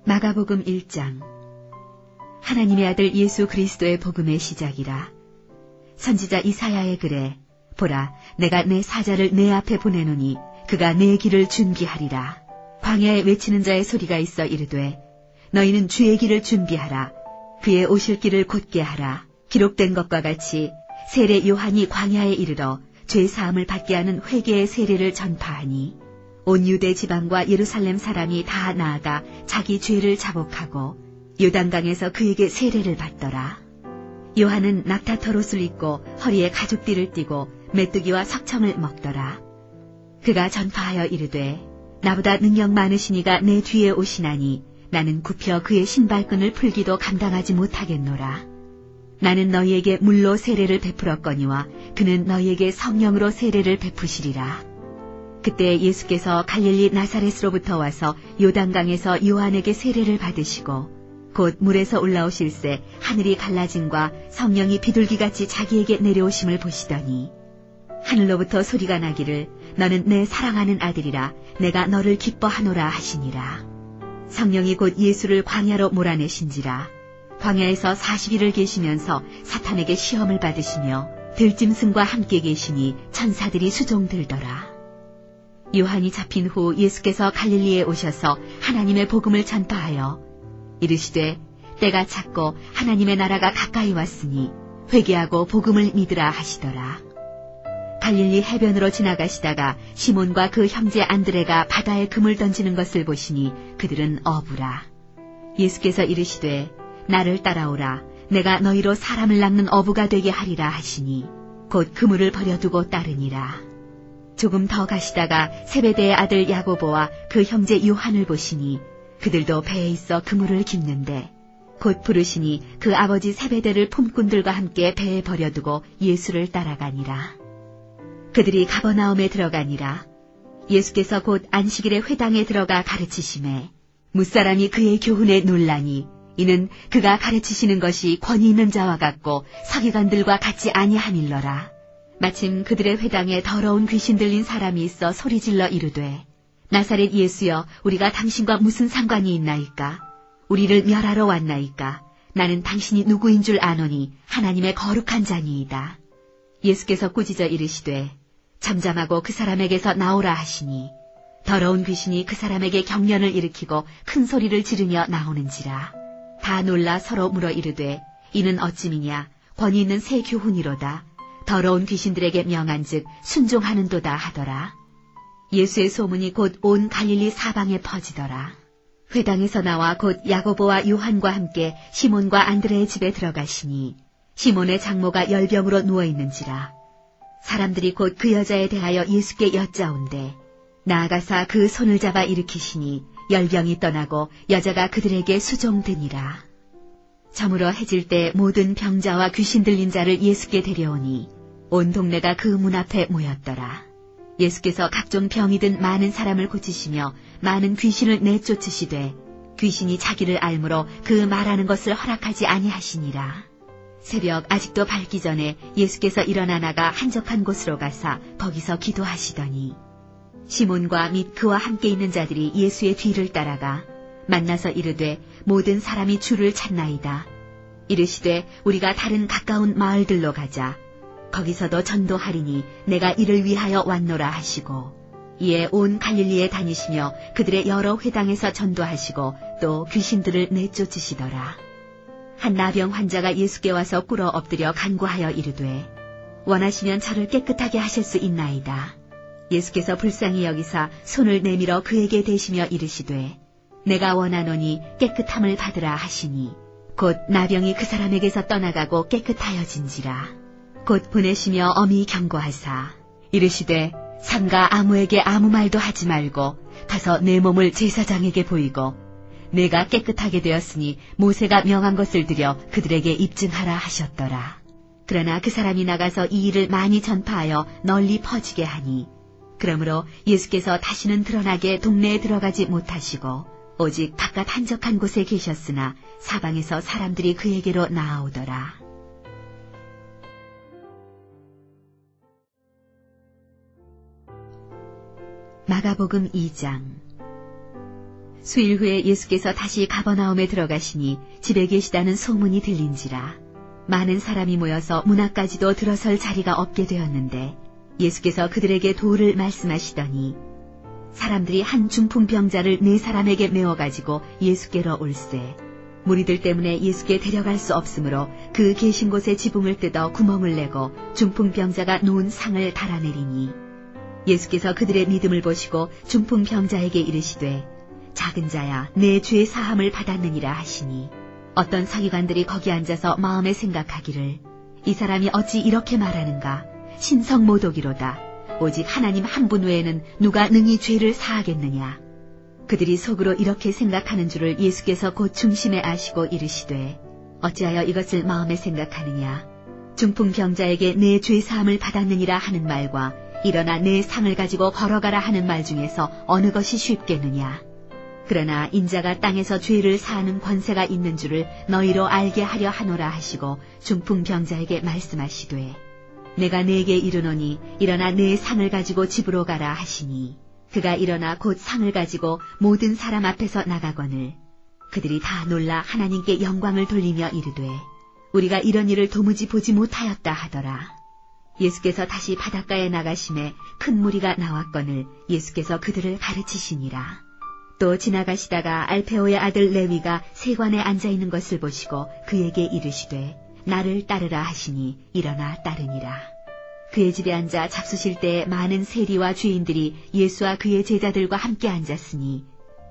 마가복음 1장. 하나님의 아들 예수 그리스도의 복음의 시작이라. 선지자 이사야의 글에 보라, 내가 내 사자를 내 앞에 보내노니 그가 내 길을 준비하리라. 광야에 외치는 자의 소리가 있어 이르되 너희는 주의 길을 준비하라. 그의 오실 길을 곧게 하라. 기록된 것과 같이 세례 요한이 광야에 이르러 죄 사함을 받게 하는 회개의 세례를 전파하니 온 유대 지방과 예루살렘 사람이 다 나아가 자기 죄를 자복하고 요단강에서 그에게 세례를 받더라. 요한은 낙타털옷을 입고 허리에 가죽띠를 띠고 메뚜기와 석청을 먹더라. 그가 전파하여 이르되 나보다 능력 많으시니가 내 뒤에 오시나니 나는 굽혀 그의 신발끈을 풀기도 감당하지 못하겠노라. 나는 너희에게 물로 세례를 베풀었거니와 그는 너희에게 성령으로 세례를 베푸시리라. 그때 예수께서 갈릴리 나사렛으로부터 와서 요단강에서 요한에게 세례를 받으시고 곧 물에서 올라오실새 하늘이 갈라짐과 성령이 비둘기같이 자기에게 내려오심을 보시더니 하늘로부터 소리가 나기를 너는 내 사랑하는 아들이라 내가 너를 기뻐하노라 하시니라. 성령이 곧 예수를 광야로 몰아내신지라. 광야에서 40일을 계시면서 사탄에게 시험을 받으시며 들짐승과 함께 계시니 천사들이 수종들더라. 요한이 잡힌 후 예수께서 갈릴리에 오셔서 하나님의 복음을 전파하여 이르시되 때가 찼고 하나님의 나라가 가까이 왔으니 회개하고 복음을 믿으라 하시더라. 갈릴리 해변으로 지나가시다가 시몬과 그 형제 안드레가 바다에 금을 던지는 것을 보시니 그들은 어부라. 예수께서 이르시되 나를 따라오라. 내가 너희로 사람을 낚는 어부가 되게 하리라 하시니 곧 그물을 버려두고 따르니라. 조금 더 가시다가 세베대의 아들 야고보와 그 형제 요한을 보시니 그들도 배에 있어 그물을 깁는데 곧 부르시니 그 아버지 세베대를 품꾼들과 함께 배에 버려두고 예수를 따라가니라. 그들이 가버나움에 들어가니라. 예수께서 곧 안식일에 회당에 들어가 가르치심에 무사람이 그의 교훈에 놀라니 이는 그가 가르치시는 것이 권위 있는 자와 같고 서기관들과 같지 아니함일러라. 마침 그들의 회당에 더러운 귀신 들린 사람이 있어 소리질러 이르되 나사렛 예수여, 우리가 당신과 무슨 상관이 있나이까? 우리를 멸하러 왔나이까? 나는 당신이 누구인 줄 아노니 하나님의 거룩한 자니이다. 예수께서 꾸짖어 이르시되 잠잠하고 그 사람에게서 나오라 하시니 더러운 귀신이 그 사람에게 경련을 일으키고 큰 소리를 지르며 나오는지라. 다 놀라 서로 물어 이르되 이는 어찌미냐? 권위 있는 새 교훈이로다. 더러운 귀신들에게 명한즉 순종하는도다 하더라. 예수의 소문이 곧 온 갈릴리 사방에 퍼지더라. 회당에서 나와 곧 야고보와 요한과 함께 시몬과 안드레의 집에 들어가시니 시몬의 장모가 열병으로 누워있는지라. 사람들이 곧 그 여자에 대하여 예수께 여짜온대 나아가사 그 손을 잡아 일으키시니 열병이 떠나고 여자가 그들에게 수종드니라. 저물어 해질 때 모든 병자와 귀신 들린 자를 예수께 데려오니 온 동네가 그 문 앞에 모였더라. 예수께서 각종 병이 든 많은 사람을 고치시며 많은 귀신을 내쫓으시되 귀신이 자기를 알므로 그 말하는 것을 허락하지 아니하시니라. 새벽 아직도 밝기 전에 예수께서 일어나 나가 한적한 곳으로 가사 거기서 기도하시더니 시몬과 및 그와 함께 있는 자들이 예수의 뒤를 따라가 만나서 이르되 모든 사람이 주를 찾나이다. 이르시되 우리가 다른 가까운 마을들로 가자. 거기서도 전도하리니 내가 이를 위하여 왔노라 하시고 이에 온 갈릴리에 다니시며 그들의 여러 회당에서 전도하시고 또 귀신들을 내쫓으시더라. 한 나병 환자가 예수께 와서 꿇어 엎드려 간구하여 이르되 원하시면 저를 깨끗하게 하실 수 있나이다. 예수께서 불쌍히 여기사 손을 내밀어 그에게 대시며 이르시되 내가 원하노니 깨끗함을 받으라 하시니 곧 나병이 그 사람에게서 떠나가고 깨끗하여진지라. 곧 보내시며 엄히 경고하사 이르시되 삼가 아무에게 아무 말도 하지 말고 가서 내 몸을 제사장에게 보이고 내가 깨끗하게 되었으니 모세가 명한 것을 들여 그들에게 입증하라 하셨더라. 그러나 그 사람이 나가서 이 일을 많이 전파하여 널리 퍼지게 하니 그러므로 예수께서 다시는 드러나게 동네에 들어가지 못하시고 오직 바깥 한적한 곳에 계셨으나 사방에서 사람들이 그에게로 나아오더라. 마가복음 2장. 수일 후에 예수께서 다시 가버나움에 들어가시니 집에 계시다는 소문이 들린지라. 많은 사람이 모여서 문 앞까지도 들어설 자리가 없게 되었는데 예수께서 그들에게 도를 말씀하시더니 사람들이 한 중풍병자를 4사람에게 메워가지고 예수께로 올세. 무리들 때문에 예수께 데려갈 수 없으므로 그 계신 곳에 지붕을 뜯어 구멍을 내고 중풍병자가 놓은 상을 달아내리니 예수께서 그들의 믿음을 보시고 중풍병자에게 이르시되 작은 자야 내 죄 사함을 받았느니라 하시니 어떤 서기관들이 거기 앉아서 마음에 생각하기를 이 사람이 어찌 이렇게 말하는가 신성모독이로다. 오직 하나님 한 분 외에는 누가 능히 죄를 사하겠느냐. 그들이 속으로 이렇게 생각하는 줄을 예수께서 곧 중심에 아시고 이르시되 어찌하여 이것을 마음에 생각하느냐. 중풍병자에게 내 죄사함을 받았느니라 하는 말과 일어나 내 상을 가지고 걸어가라 하는 말 중에서 어느 것이 쉽겠느냐. 그러나 인자가 땅에서 죄를 사하는 권세가 있는 줄을 너희로 알게 하려 하노라 하시고 중풍병자에게 말씀하시되 내가 네게 이르노니 일어나 내 상을 가지고 집으로 가라 하시니 그가 일어나 곧 상을 가지고 모든 사람 앞에서 나가거늘 그들이 다 놀라 하나님께 영광을 돌리며 이르되 우리가 이런 일을 도무지 보지 못하였다 하더라. 예수께서 다시 바닷가에 나가심에 큰 무리가 나왔거늘 예수께서 그들을 가르치시니라. 또 지나가시다가 알페오의 아들 레위가 세관에 앉아있는 것을 보시고 그에게 이르시되 나를 따르라 하시니 일어나 따르니라. 그의 집에 앉아 잡수실 때에 많은 세리와 죄인들이 예수와 그의 제자들과 함께 앉았으니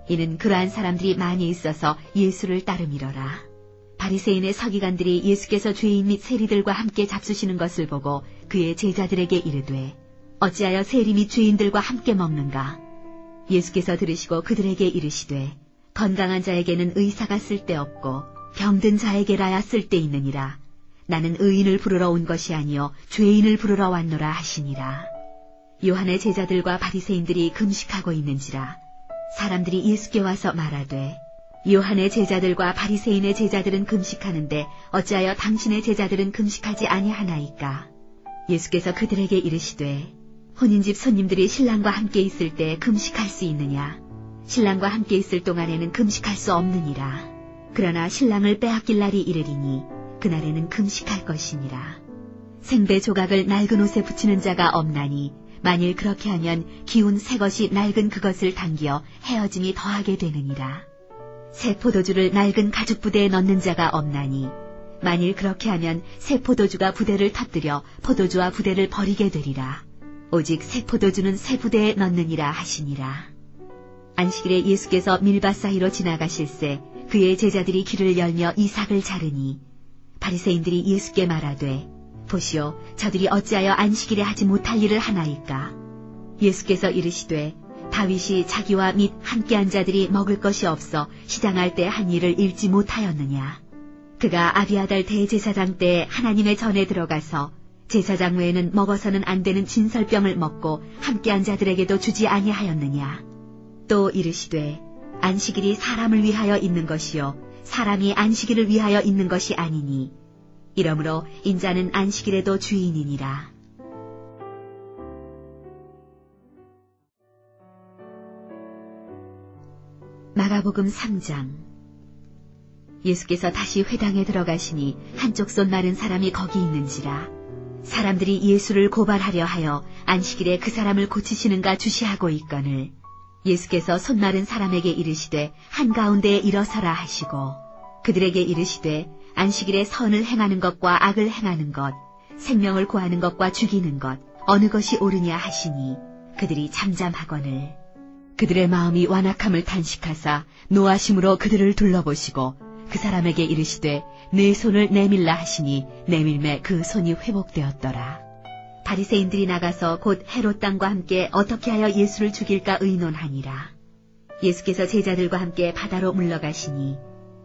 이는 그러한 사람들이 많이 있어서 예수를 따름이러라. 바리새인의 서기관들이 예수께서 죄인 및 세리들과 함께 잡수시는 것을 보고 그의 제자들에게 이르되 어찌하여 세리 및 죄인들과 함께 먹는가. 예수께서 들으시고 그들에게 이르시되 건강한 자에게는 의사가 쓸데없고 병든 자에게라야 쓸데있느니라. 나는 의인을 부르러 온 것이 아니요 죄인을 부르러 왔노라 하시니라. 요한의 제자들과 바리새인들이 금식하고 있는지라. 사람들이 예수께 와서 말하되 요한의 제자들과 바리새인의 제자들은 금식하는데 어찌하여 당신의 제자들은 금식하지 아니하나이까. 예수께서 그들에게 이르시되 혼인집 손님들이 신랑과 함께 있을 때 금식할 수 있느냐. 신랑과 함께 있을 동안에는 금식할 수 없느니라. 그러나 신랑을 빼앗길 날이 이르리니 그날에는 금식할 것이니라. 생배 조각을 낡은 옷에 붙이는 자가 없나니 만일 그렇게 하면 기운 새 것이 낡은 그것을 당기어 헤어짐이 더하게 되느니라. 새 포도주를 낡은 가죽 부대에 넣는 자가 없나니 만일 그렇게 하면 새 포도주가 부대를 터뜨려 포도주와 부대를 버리게 되리라. 오직 새 포도주는 새 부대에 넣느니라 하시니라. 안식일에 예수께서 밀밭 사이로 지나가실새 그의 제자들이 길을 열며 이삭을 자르니 바리새인들이 예수께 말하되 보시오 저들이 어찌하여 안식일에 하지 못할 일을 하나이까. 예수께서 이르시되 다윗이 자기와 및 함께한 자들이 먹을 것이 없어 시장할 때 한 일을 잃지 못하였느냐. 그가 아비아달 대제사장 때 하나님의 전에 들어가서 제사장 외에는 먹어서는 안 되는 진설병을 먹고 함께한 자들에게도 주지 아니하였느냐. 또 이르시되 안식일이 사람을 위하여 있는 것이요 사람이 안식일을 위하여 있는 것이 아니니 이러므로 인자는 안식일에도 주인이니라. 마가복음 3장. 예수께서 다시 회당에 들어가시니 한쪽 손 마른 사람이 거기 있는지라. 사람들이 예수를 고발하려 하여 안식일에 그 사람을 고치시는가 주시하고 있거늘 예수께서 손 마른 사람에게 이르시되 한가운데에 일어서라 하시고 그들에게 이르시되 안식일에 선을 행하는 것과 악을 행하는 것 생명을 구하는 것과 죽이는 것 어느 것이 옳으냐 하시니 그들이 잠잠하거늘 그들의 마음이 완악함을 탄식하사 노하심으로 그들을 둘러보시고 그 사람에게 이르시되 내 손을 내밀라 하시니 내밀매 그 손이 회복되었더라. 바리새인들이 나가서 곧 헤롯 땅과 함께 어떻게 하여 예수를 죽일까 의논하니라. 예수께서 제자들과 함께 바다로 물러가시니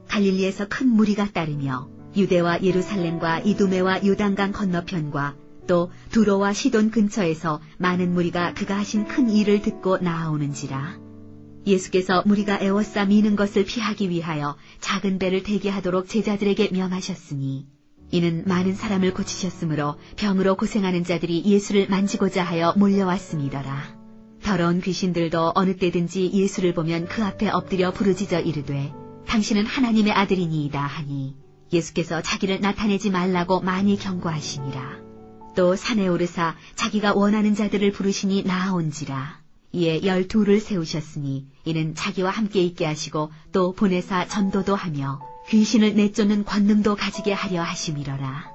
갈릴리에서 큰 무리가 따르며 유대와 예루살렘과 이두메와 요단강 건너편과 또 두로와 시돈 근처에서 많은 무리가 그가 하신 큰 일을 듣고 나아오는지라. 예수께서 무리가 애워싸 미는 것을 피하기 위하여 작은 배를 대기하도록 제자들에게 명하셨으니 이는 많은 사람을 고치셨으므로 병으로 고생하는 자들이 예수를 만지고자 하여 몰려왔음이더라. 더러운 귀신들도 어느 때든지 예수를 보면 그 앞에 엎드려 부르짖어 이르되 당신은 하나님의 아들이니이다 하니 예수께서 자기를 나타내지 말라고 많이 경고하시니라. 또 산에 오르사 자기가 원하는 자들을 부르시니 나아온지라. 이에 12를 세우셨으니 이는 자기와 함께 있게 하시고 또 보내사 전도도 하며 귀신을 내쫓는 권능도 가지게 하려 하심이러라.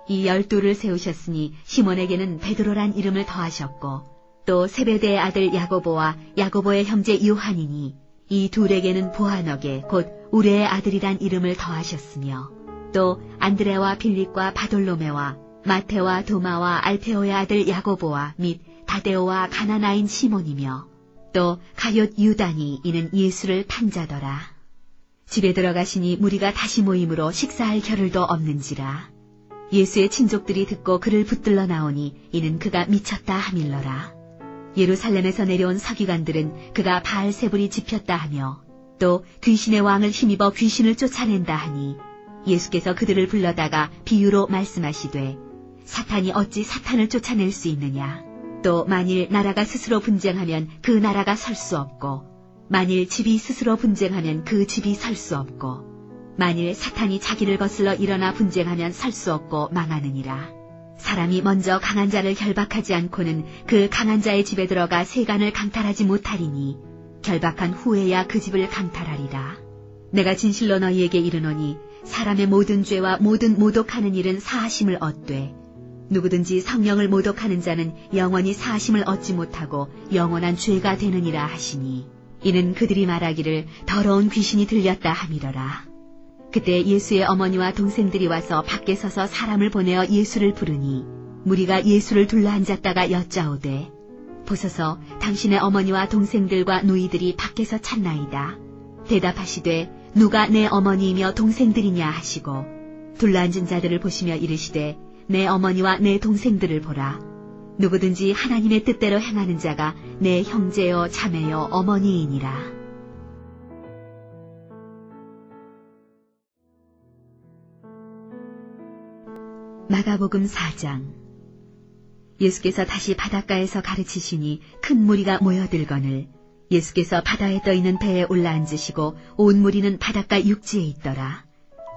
이 12를 세우셨으니 시몬에게는 베드로란 이름을 더하셨고 또 세베대의 아들 야고보와 야고보의 형제 요한이니 이 둘에게는 보아너게 곧 우레의 아들이란 이름을 더하셨으며 또 안드레와 빌립과 바돌로메와 마테와 도마와 알페오의 아들 야고보와 및 다데오와 가나나인 시몬이며 또 가룟 유다니 이는 예수를 판자더라. 집에 들어가시니 무리가 다시 모임으로 식사할 겨를도 없는지라. 예수의 친족들이 듣고 그를 붙들러 나오니 이는 그가 미쳤다 하밀러라. 예루살렘에서 내려온 서기관들은 그가 바알세불이 집혔다 하며 또 귀신의 왕을 힘입어 귀신을 쫓아낸다 하니 예수께서 그들을 불러다가 비유로 말씀하시되 사탄이 어찌 사탄을 쫓아낼 수 있느냐. 또 만일 나라가 스스로 분쟁하면 그 나라가 설 수 없고 만일 집이 스스로 분쟁하면 그 집이 설 수 없고 만일 사탄이 자기를 거슬러 일어나 분쟁하면 설 수 없고 망하느니라. 사람이 먼저 강한 자를 결박하지 않고는 그 강한 자의 집에 들어가 세간을 강탈하지 못하리니 결박한 후에야 그 집을 강탈하리라. 내가 진실로 너희에게 이르노니 사람의 모든 죄와 모든 모독하는 일은 사하심을 얻되 누구든지 성령을 모독하는 자는 영원히 사하심을 얻지 못하고 영원한 죄가 되느니라 하시니 이는 그들이 말하기를 더러운 귀신이 들렸다 함이러라. 그때 예수의 어머니와 동생들이 와서 밖에 서서 사람을 보내어 예수를 부르니 무리가 예수를 둘러앉았다가 여짜오되 보소서 당신의 어머니와 동생들과 누이들이 밖에서 찾나이다. 대답하시되 누가 내 어머니이며 동생들이냐 하시고 둘러앉은 자들을 보시며 이르시되 내 어머니와 내 동생들을 보라. 누구든지 하나님의 뜻대로 행하는 자가 내 형제요 자매요 어머니이니라. 마가복음 4장. 예수께서 다시 바닷가에서 가르치시니 큰 무리가 모여들거늘 예수께서 바다에 떠있는 배에 올라앉으시고 온 무리는 바닷가 육지에 있더라.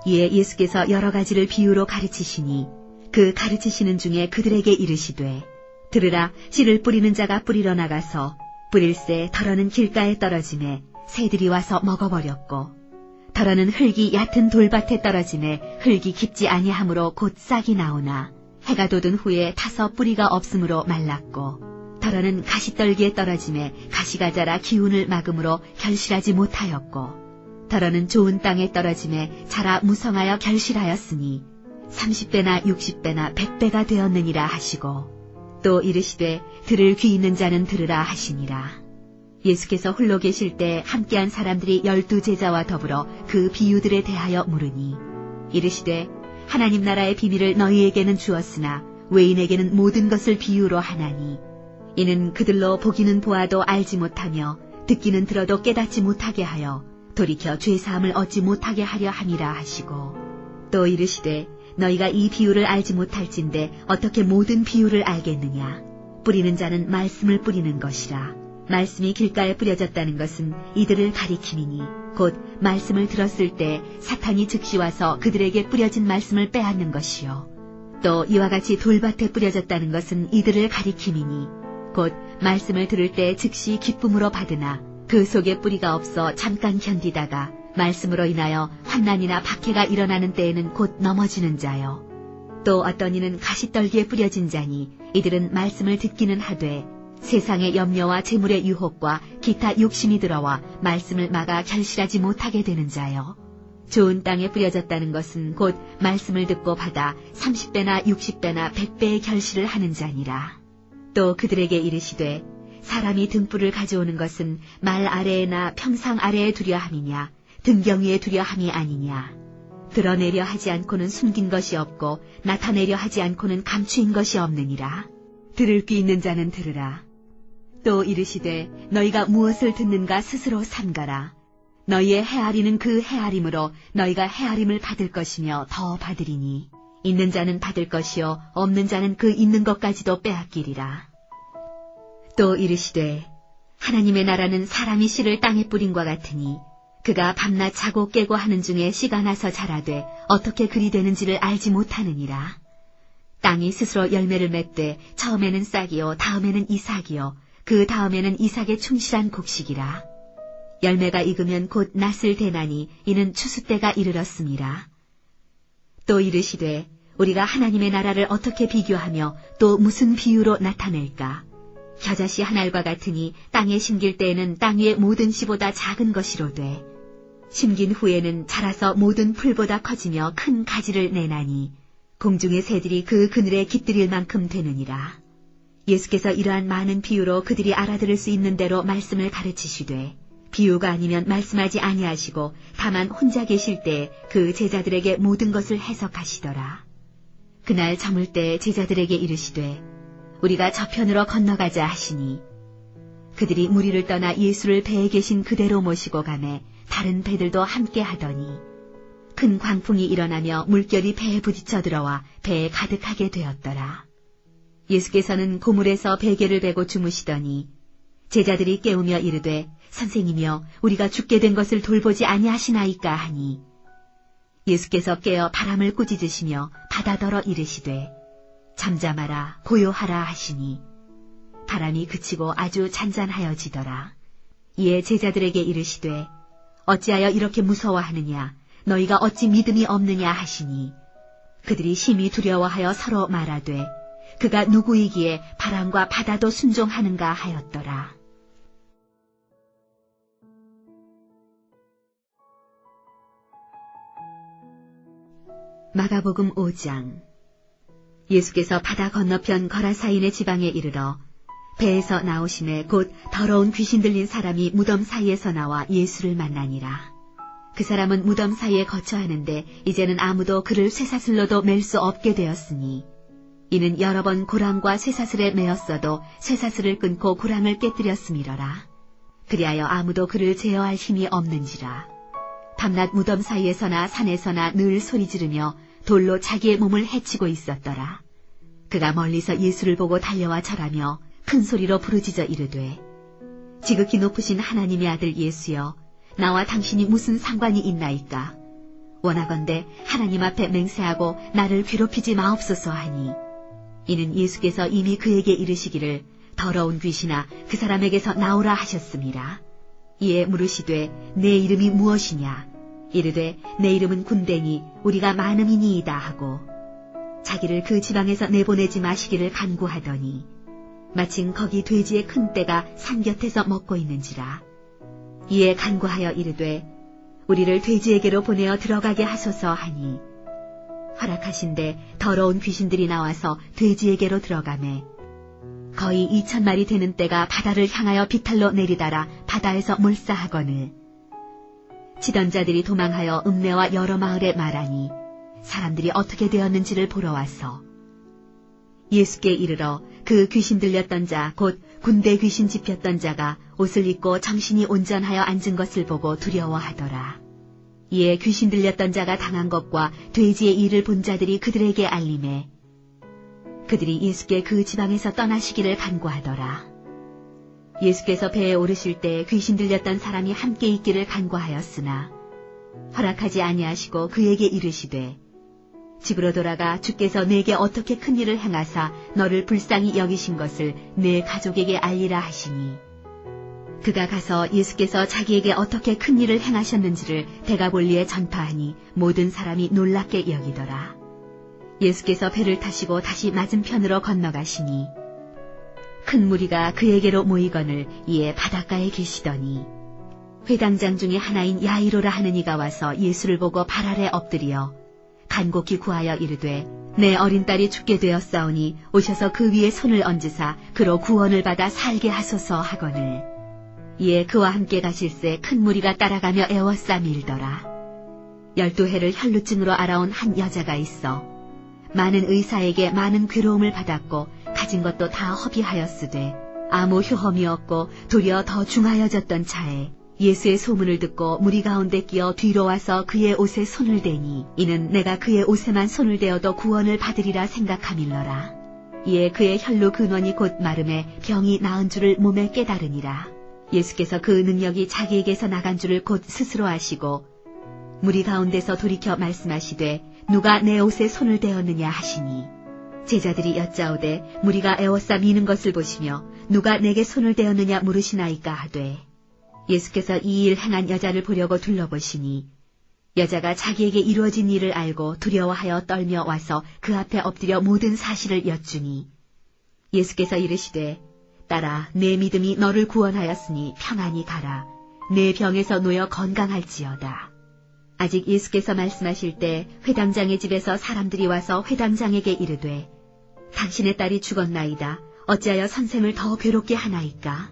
이에 예수께서 여러 가지를 비유로 가르치시니 그 가르치시는 중에 그들에게 이르시되 들으라. 씨를 뿌리는 자가 뿌리러 나가서 뿌릴새 덜어는 길가에 떨어지매 새들이 와서 먹어버렸고 덜어는 흙이 얕은 돌밭에 떨어지매 흙이 깊지 아니하므로 곧 싹이 나오나 해가 돋은 후에 타서 뿌리가 없으므로 말랐고 덜어는 가시떨기에 떨어지매 가시가 자라 기운을 막음으로 결실하지 못하였고 덜어는 좋은 땅에 떨어지매 자라 무성하여 결실하였으니 30배나 60배나 100배가 되었느니라 하시고 또 이르시되 들을 귀 있는 자는 들으라 하시니라. 예수께서 홀로 계실 때 함께한 사람들이 12제자와 더불어 그 비유들에 대하여 물으니 이르시되 하나님 나라의 비밀을 너희에게는 주었으나 외인에게는 모든 것을 비유로 하나니 이는 그들로 보기는 보아도 알지 못하며 듣기는 들어도 깨닫지 못하게 하여 돌이켜 죄사함을 얻지 못하게 하려 함이라 하시고 또 이르시되 너희가 이 비유를 알지 못할진대 어떻게 모든 비유를 알겠느냐. 뿌리는 자는 말씀을 뿌리는 것이라. 말씀이 길가에 뿌려졌다는 것은 이들을 가리킴이니 곧 말씀을 들었을 때 사탄이 즉시 와서 그들에게 뿌려진 말씀을 빼앗는 것이요. 또 이와 같이 돌밭에 뿌려졌다는 것은 이들을 가리킴이니 곧 말씀을 들을 때 즉시 기쁨으로 받으나 그 속에 뿌리가 없어 잠깐 견디다가 말씀으로 인하여 환난이나 박해가 일어나는 때에는 곧 넘어지는 자요. 또 어떤 이는 가시떨기에 뿌려진 자니 이들은 말씀을 듣기는 하되 세상의 염려와 재물의 유혹과 기타 욕심이 들어와 말씀을 막아 결실하지 못하게 되는 자요. 좋은 땅에 뿌려졌다는 것은 곧 말씀을 듣고 받아 30배나 60배나 100배의 결실을 하는 자니라. 또 그들에게 이르시되 사람이 등불을 가져오는 것은 말 아래에나 평상 아래에 두려 함이냐 등경 위에 두려 함이 아니냐. 드러내려 하지 않고는 숨긴 것이 없고 나타내려 하지 않고는 감추인 것이 없느니라. 들을 귀 있는 자는 들으라. 또 이르시되 너희가 무엇을 듣는가 스스로 삼가라. 너희의 헤아리는 그 헤아림으로 너희가 헤아림을 받을 것이며 더 받으리니 있는 자는 받을 것이요 없는 자는 그 있는 것까지도 빼앗기리라. 또 이르시되 하나님의 나라는 사람이 씨를 땅에 뿌린과 같으니 그가 밤낮 자고 깨고 하는 중에 씨가 나서 자라되 어떻게 그리 되는지를 알지 못하느니라. 땅이 스스로 열매를 맺되 처음에는 싹이요 다음에는 이삭이요 그 다음에는 이삭의 충실한 곡식이라. 열매가 익으면 곧 낫을 대나니 이는 추수 때가 이르렀음이라. 또 이르시되 우리가 하나님의 나라를 어떻게 비교하며 또 무슨 비유로 나타낼까? 겨자씨 한 알과 같으니 땅에 심길 때에는 땅 위의 모든 씨보다 작은 것이로되 심긴 후에는 자라서 모든 풀보다 커지며 큰 가지를 내나니 공중의 새들이 그 그늘에 깃들일 만큼 되느니라. 예수께서 이러한 많은 비유로 그들이 알아들을 수 있는 대로 말씀을 가르치시되 비유가 아니면 말씀하지 아니하시고 다만 혼자 계실 때 그 제자들에게 모든 것을 해석하시더라. 그날 저물 때 제자들에게 이르시되 우리가 저편으로 건너가자 하시니 그들이 무리를 떠나 예수를 배에 계신 그대로 모시고 가매 다른 배들도 함께 하더니 큰 광풍이 일어나며 물결이 배에 부딪혀 들어와 배에 가득하게 되었더라. 예수께서는 고물에서 베개를 베고 주무시더니 제자들이 깨우며 이르되 선생님이여 우리가 죽게 된 것을 돌보지 아니하시나이까 하니 예수께서 깨어 바람을 꾸짖으시며 바다더러 이르시되 잠잠하라 고요하라 하시니 바람이 그치고 아주 잔잔하여지더라. 이에 제자들에게 이르시되 어찌하여 이렇게 무서워하느냐 너희가 어찌 믿음이 없느냐 하시니 그들이 심히 두려워하여 서로 말하되 그가 누구이기에 바람과 바다도 순종하는가 하였더라. 마가복음 5장. 예수께서 바다 건너편 거라사인의 지방에 이르러 배에서 나오심에 곧 더러운 귀신 들린 사람이 무덤 사이에서 나와 예수를 만나니라. 그 사람은 무덤 사이에 거처하는데 이제는 아무도 그를 쇠사슬로도 맬 수 없게 되었으니 이는 여러 번 고랑과 쇠사슬에 매었어도 쇠사슬을 끊고 고랑을 깨뜨렸음이러라. 그리하여 아무도 그를 제어할 힘이 없는지라. 밤낮 무덤 사이에서나 산에서나 늘 소리 지르며 돌로 자기의 몸을 해치고 있었더라. 그가 멀리서 예수를 보고 달려와 절하며 큰 소리로 부르짖어 이르되 지극히 높으신 하나님의 아들 예수여 나와 당신이 무슨 상관이 있나이까? 원하건대 하나님 앞에 맹세하고 나를 괴롭히지 마옵소서 하니 이는 예수께서 이미 그에게 이르시기를 더러운 귀신아 그 사람에게서 나오라 하셨습니다. 이에 물으시되 내 이름이 무엇이냐? 이르되 내 이름은 군대니 우리가 많음이니이다 하고 자기를 그 지방에서 내보내지 마시기를 간구하더니 마침 거기 돼지의 큰 떼가 산 곁에서 먹고 있는지라. 이에 간구하여 이르되 우리를 돼지에게로 보내어 들어가게 하소서 하니 허락하신대 더러운 귀신들이 나와서 돼지에게로 들어가매 거의 2,000마리 되는 떼가 바다를 향하여 비탈로 내리달아 바다에서 몰사하거늘 치던 자들이 도망하여 읍내와 여러 마을에 말하니 사람들이 어떻게 되었는지를 보러 와서 예수께 이르러 그 귀신 들렸던 자 곧 군대 귀신 집혔던 자가 옷을 입고 정신이 온전하여 앉은 것을 보고 두려워하더라. 이에 귀신 들렸던 자가 당한 것과 돼지의 일을 본 자들이 그들에게 알림해 그들이 예수께 그 지방에서 떠나시기를 간구하더라. 예수께서 배에 오르실 때 귀신 들렸던 사람이 함께 있기를 간구하였으나 허락하지 아니하시고 그에게 이르시되 집으로 돌아가 주께서 내게 어떻게 큰 일을 행하사 너를 불쌍히 여기신 것을 내 가족에게 알리라 하시니 그가 가서 예수께서 자기에게 어떻게 큰 일을 행하셨는지를 데가볼리에 전파하니 모든 사람이 놀랍게 여기더라. 예수께서 배를 타시고 다시 맞은편으로 건너가시니 큰 무리가 그에게로 모이거늘 이에 바닷가에 계시더니 회당장 중에 하나인 야이로라 하는 이가 와서 예수를 보고 발 아래 엎드려 간곡히 구하여 이르되 내 어린 딸이 죽게 되었사오니 오셔서 그 위에 손을 얹으사 그로 구원을 받아 살게 하소서 하거늘 이에 그와 함께 가실새 큰 무리가 따라가며 애워싸 밀더라. 12해를 혈루증으로 알아온 한 여자가 있어 많은 의사에게 많은 괴로움을 받았고 가진 것도 다 허비하였으되 아무 효험이 없고 도리어 더 중하여졌던 차에 예수의 소문을 듣고 무리 가운데 끼어 뒤로 와서 그의 옷에 손을 대니 이는 내가 그의 옷에만 손을 대어도 구원을 받으리라 생각함일러라. 이에 그의 혈로 근원이 곧 마름에 병이 나은 줄을 몸에 깨달으니라. 예수께서 그 능력이 자기에게서 나간 줄을 곧 스스로 아시고 무리 가운데서 돌이켜 말씀하시되 누가 내 옷에 손을 대었느냐 하시니 제자들이 여짜오되 무리가 에워싸 미는 것을 보시며 누가 내게 손을 대었느냐 물으시나이까 하되 예수께서 이 일 행한 여자를 보려고 둘러보시니 여자가 자기에게 이루어진 일을 알고 두려워하여 떨며 와서 그 앞에 엎드려 모든 사실을 여쭈니 예수께서 이르시되 딸아 내 믿음이 너를 구원하였으니 평안히 가라. 내 병에서 놓여 건강할지어다. 아직 예수께서 말씀하실 때 회당장의 집에서 사람들이 와서 회당장에게 이르되 당신의 딸이 죽었나이다. 어찌하여 선생을 더 괴롭게 하나이까?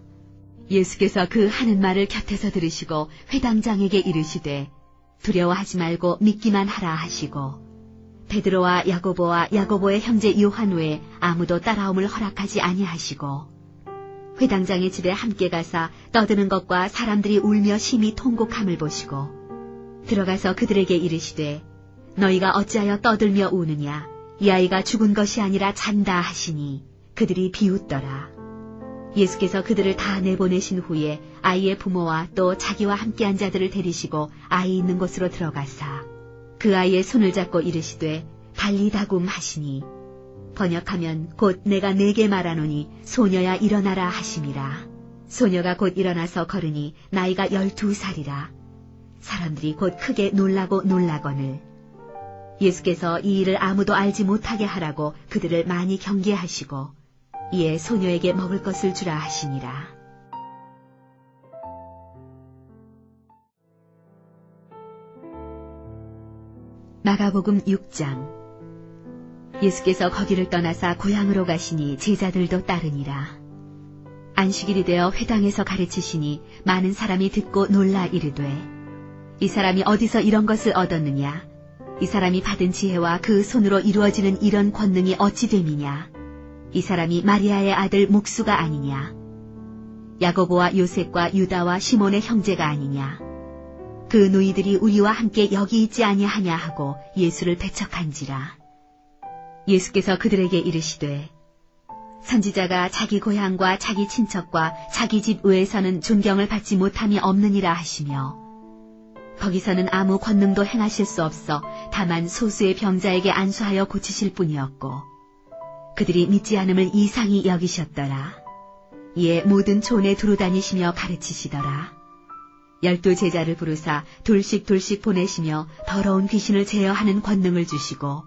예수께서 그 하는 말을 곁에서 들으시고 회당장에게 이르시되 두려워하지 말고 믿기만 하라 하시고 베드로와 야고보와 야고보의 형제 요한 외에 아무도 따라옴을 허락하지 아니하시고 회당장의 집에 함께 가사 떠드는 것과 사람들이 울며 심히 통곡함을 보시고 들어가서 그들에게 이르시되 너희가 어찌하여 떠들며 우느냐? 이 아이가 죽은 것이 아니라 잔다 하시니 그들이 비웃더라. 예수께서 그들을 다 내보내신 후에 아이의 부모와 또 자기와 함께한 자들을 데리시고 아이 있는 곳으로 들어가사 그 아이의 손을 잡고 이르시되 달리다굼 하시니 번역하면 곧 내가 네게 말하노니 소녀야 일어나라 하심이라. 소녀가 곧 일어나서 걸으니 나이가 12살이라. 사람들이 곧 크게 놀라고 놀라거늘 예수께서 이 일을 아무도 알지 못하게 하라고 그들을 많이 경계하시고 이에 소녀에게 먹을 것을 주라 하시니라. 마가복음 6장. 예수께서 거기를 떠나사 고향으로 가시니 제자들도 따르니라. 안식일이 되어 회당에서 가르치시니 많은 사람이 듣고 놀라 이르되 이 사람이 어디서 이런 것을 얻었느냐? 이 사람이 받은 지혜와 그 손으로 이루어지는 이런 권능이 어찌 됨이냐? 이 사람이 마리아의 아들 목수가 아니냐? 야고보와 요셉과 유다와 시몬의 형제가 아니냐? 그 누이들이 우리와 함께 여기 있지 아니하냐 하고 예수를 배척한지라. 예수께서 그들에게 이르시되 선지자가 자기 고향과 자기 친척과 자기 집 외에서는 존경을 받지 못함이 없느니라 하시며 거기서는 아무 권능도 행하실 수 없어 다만 소수의 병자에게 안수하여 고치실 뿐이었고 그들이 믿지 않음을 이상히 여기셨더라. 이에 모든 촌에 두루다니시며 가르치시더라. 12 제자를 부르사 둘씩 보내시며 더러운 귀신을 제어하는 권능을 주시고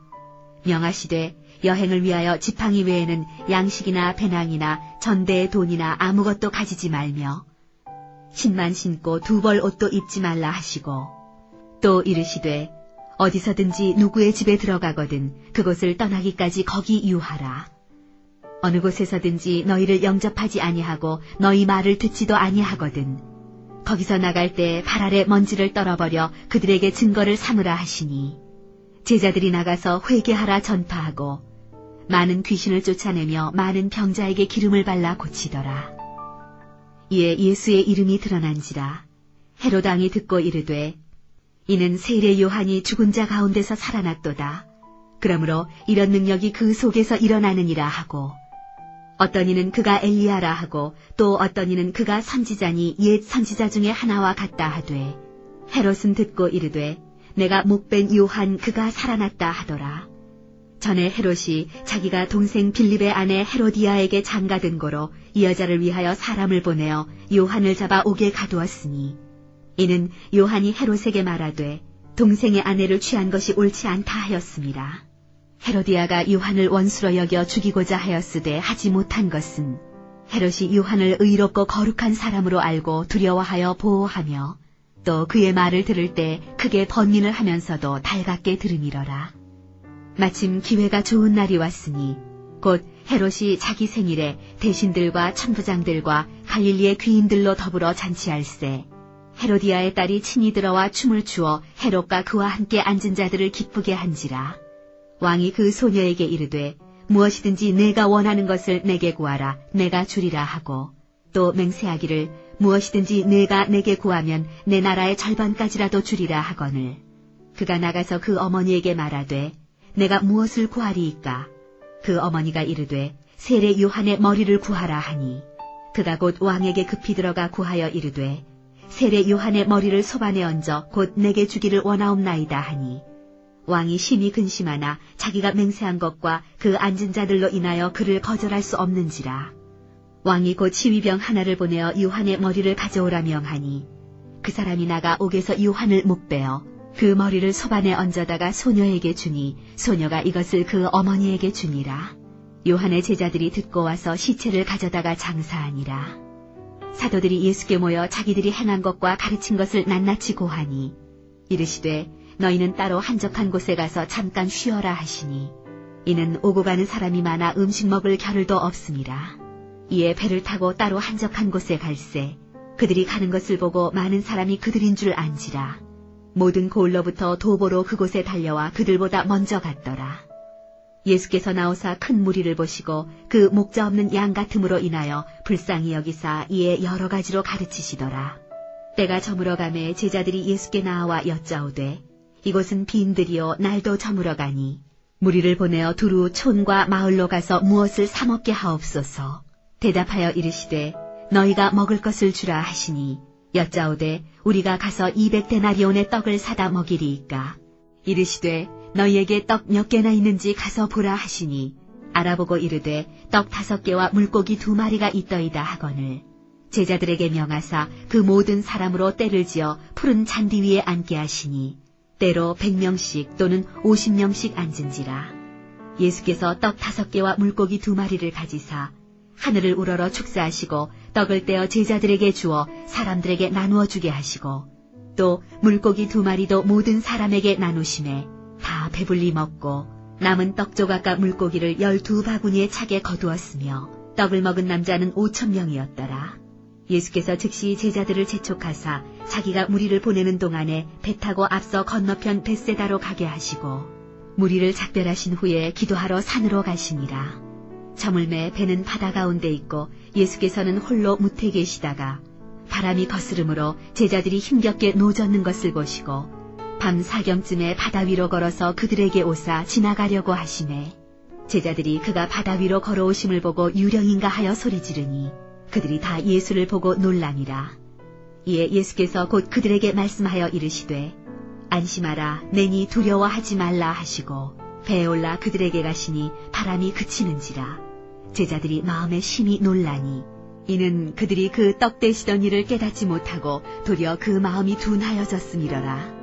명하시되 여행을 위하여 지팡이 외에는 양식이나 배낭이나 전대의 돈이나 아무것도 가지지 말며 신만 신고 2벌 옷도 입지 말라 하시고 또 이르시되 어디서든지 누구의 집에 들어가거든 그곳을 떠나기까지 거기 유하라. 어느 곳에서든지 너희를 영접하지 아니하고 너희 말을 듣지도 아니하거든 거기서 나갈 때 발 아래 먼지를 떨어버려 그들에게 증거를 삼으라 하시니 제자들이 나가서 회개하라 전파하고 많은 귀신을 쫓아내며 많은 병자에게 기름을 발라 고치더라. 이에 예수의 이름이 드러난지라. 헤롯 왕이 듣고 이르되 이는 세례 요한이 죽은 자 가운데서 살아났도다. 그러므로 이런 능력이 그 속에서 일어나느니라 하고 어떤 이는 그가 엘리야라 하고 또 어떤 이는 그가 선지자니 옛 선지자 중에 하나와 같다 하되 헤롯은 듣고 이르되 내가 목벤 요한 그가 살아났다 하더라. 전에 헤롯이 자기가 동생 빌립의 아내 헤로디아에게 장가든 고로 이 여자를 위하여 사람을 보내어 요한을 잡아 옥에 가두었으니 이는 요한이 헤롯에게 말하되 동생의 아내를 취한 것이 옳지 않다 하였습니다. 헤로디아가 요한을 원수로 여겨 죽이고자 하였으되 하지 못한 것은 헤롯이 요한을 의롭고 거룩한 사람으로 알고 두려워하여 보호하며 또 그의 말을 들을 때 크게 번민을 하면서도 달갑게 들으미러라. 마침 기회가 좋은 날이 왔으니 곧 헤롯이 자기 생일에 대신들과 천부장들과 갈릴리의 귀인들로 더불어 잔치할세 헤로디아의 딸이 친히 들어와 춤을 추어 헤롯과 그와 함께 앉은 자들을 기쁘게 한지라. 왕이 그 소녀에게 이르되 무엇이든지 내가 원하는 것을 내게 구하라 내가 주리라 하고 또 맹세하기를 무엇이든지 내가 내게 구하면 내 나라의 절반까지라도 주리라 하거늘 그가 나가서 그 어머니에게 말하되 내가 무엇을 구하리이까 그 어머니가 이르되 세례 요한의 머리를 구하라 하니 그가 곧 왕에게 급히 들어가 구하여 이르되 세례 요한의 머리를 소반에 얹어 곧 내게 주기를 원하옵나이다 하니 왕이 심히 근심하나 자기가 맹세한 것과 그 앉은 자들로 인하여 그를 거절할 수 없는지라. 왕이 곧 시위병 하나를 보내어 요한의 머리를 가져오라 명하니 그 사람이 나가 옥에서 요한을 목베어 그 머리를 소반에 얹어다가 소녀에게 주니 소녀가 이것을 그 어머니에게 주니라. 요한의 제자들이 듣고 와서 시체를 가져다가 장사하니라. 사도들이 예수께 모여 자기들이 행한 것과 가르친 것을 낱낱이 고하니 이르시되 너희는 따로 한적한 곳에 가서 잠깐 쉬어라 하시니 이는 오고 가는 사람이 많아 음식 먹을 겨를도 없음이라. 이에 배를 타고 따로 한적한 곳에 갈새 그들이 가는 것을 보고 많은 사람이 그들인 줄 안지라. 모든 고을로부터 도보로 그곳에 달려와 그들보다 먼저 갔더라. 예수께서 나오사 큰 무리를 보시고 그 목자 없는 양 같음으로 인하여 불쌍히 여기사 이에 여러 가지로 가르치시더라. 때가 저물어가매 제자들이 예수께 나와 여짜오되 이곳은 빈들이요 날도 저물어가니 무리를 보내어 두루 촌과 마을로 가서 무엇을 사 먹게 하옵소서. 대답하여 이르시되 너희가 먹을 것을 주라 하시니 여짜오되 우리가 가서 200데나리온의 떡을 사다 먹이리이까. 이르시되 너희에게 떡 몇 개나 있는지 가서 보라 하시니 알아보고 이르되 떡 5개와 물고기 2마리가 있더이다 하거늘 제자들에게 명하사 그 모든 사람으로 때를 지어 푸른 잔디 위에 앉게 하시니 때로 100명씩 또는 50명씩 앉은지라. 예수께서 떡 5개와 물고기 2마리를 가지사 하늘을 우러러 축사하시고 떡을 떼어 제자들에게 주어 사람들에게 나누어 주게 하시고 또 물고기 2마리도 모든 사람에게 나누심에 다 배불리 먹고 남은 떡 조각과 물고기를 12바구니에 차게 거두었으며 떡을 먹은 남자는 5,000명이었더라. 예수께서 즉시 제자들을 재촉하사 자기가 무리를 보내는 동안에 배 타고 앞서 건너편 벳세다로 가게 하시고 무리를 작별하신 후에 기도하러 산으로 가시니라. 저물매 배는 바다 가운데 있고 예수께서는 홀로 무태 계시다가 바람이 거스름으로 제자들이 힘겹게 노젓는 것을 보시고 밤 4경쯤에 바다 위로 걸어서 그들에게 오사 지나가려고 하시매 제자들이 그가 바다 위로 걸어오심을 보고 유령인가 하여 소리 지르니 그들이 다 예수를 보고 놀라니라. 이에 예수께서 곧 그들에게 말씀하여 이르시되 안심하라 내니 두려워하지 말라 하시고 배에 올라 그들에게 가시니 바람이 그치는지라. 제자들이 마음에 심히 놀라니 이는 그들이 그 떡 떼시던 일을 깨닫지 못하고 도리어 그 마음이 둔하여졌음이러라.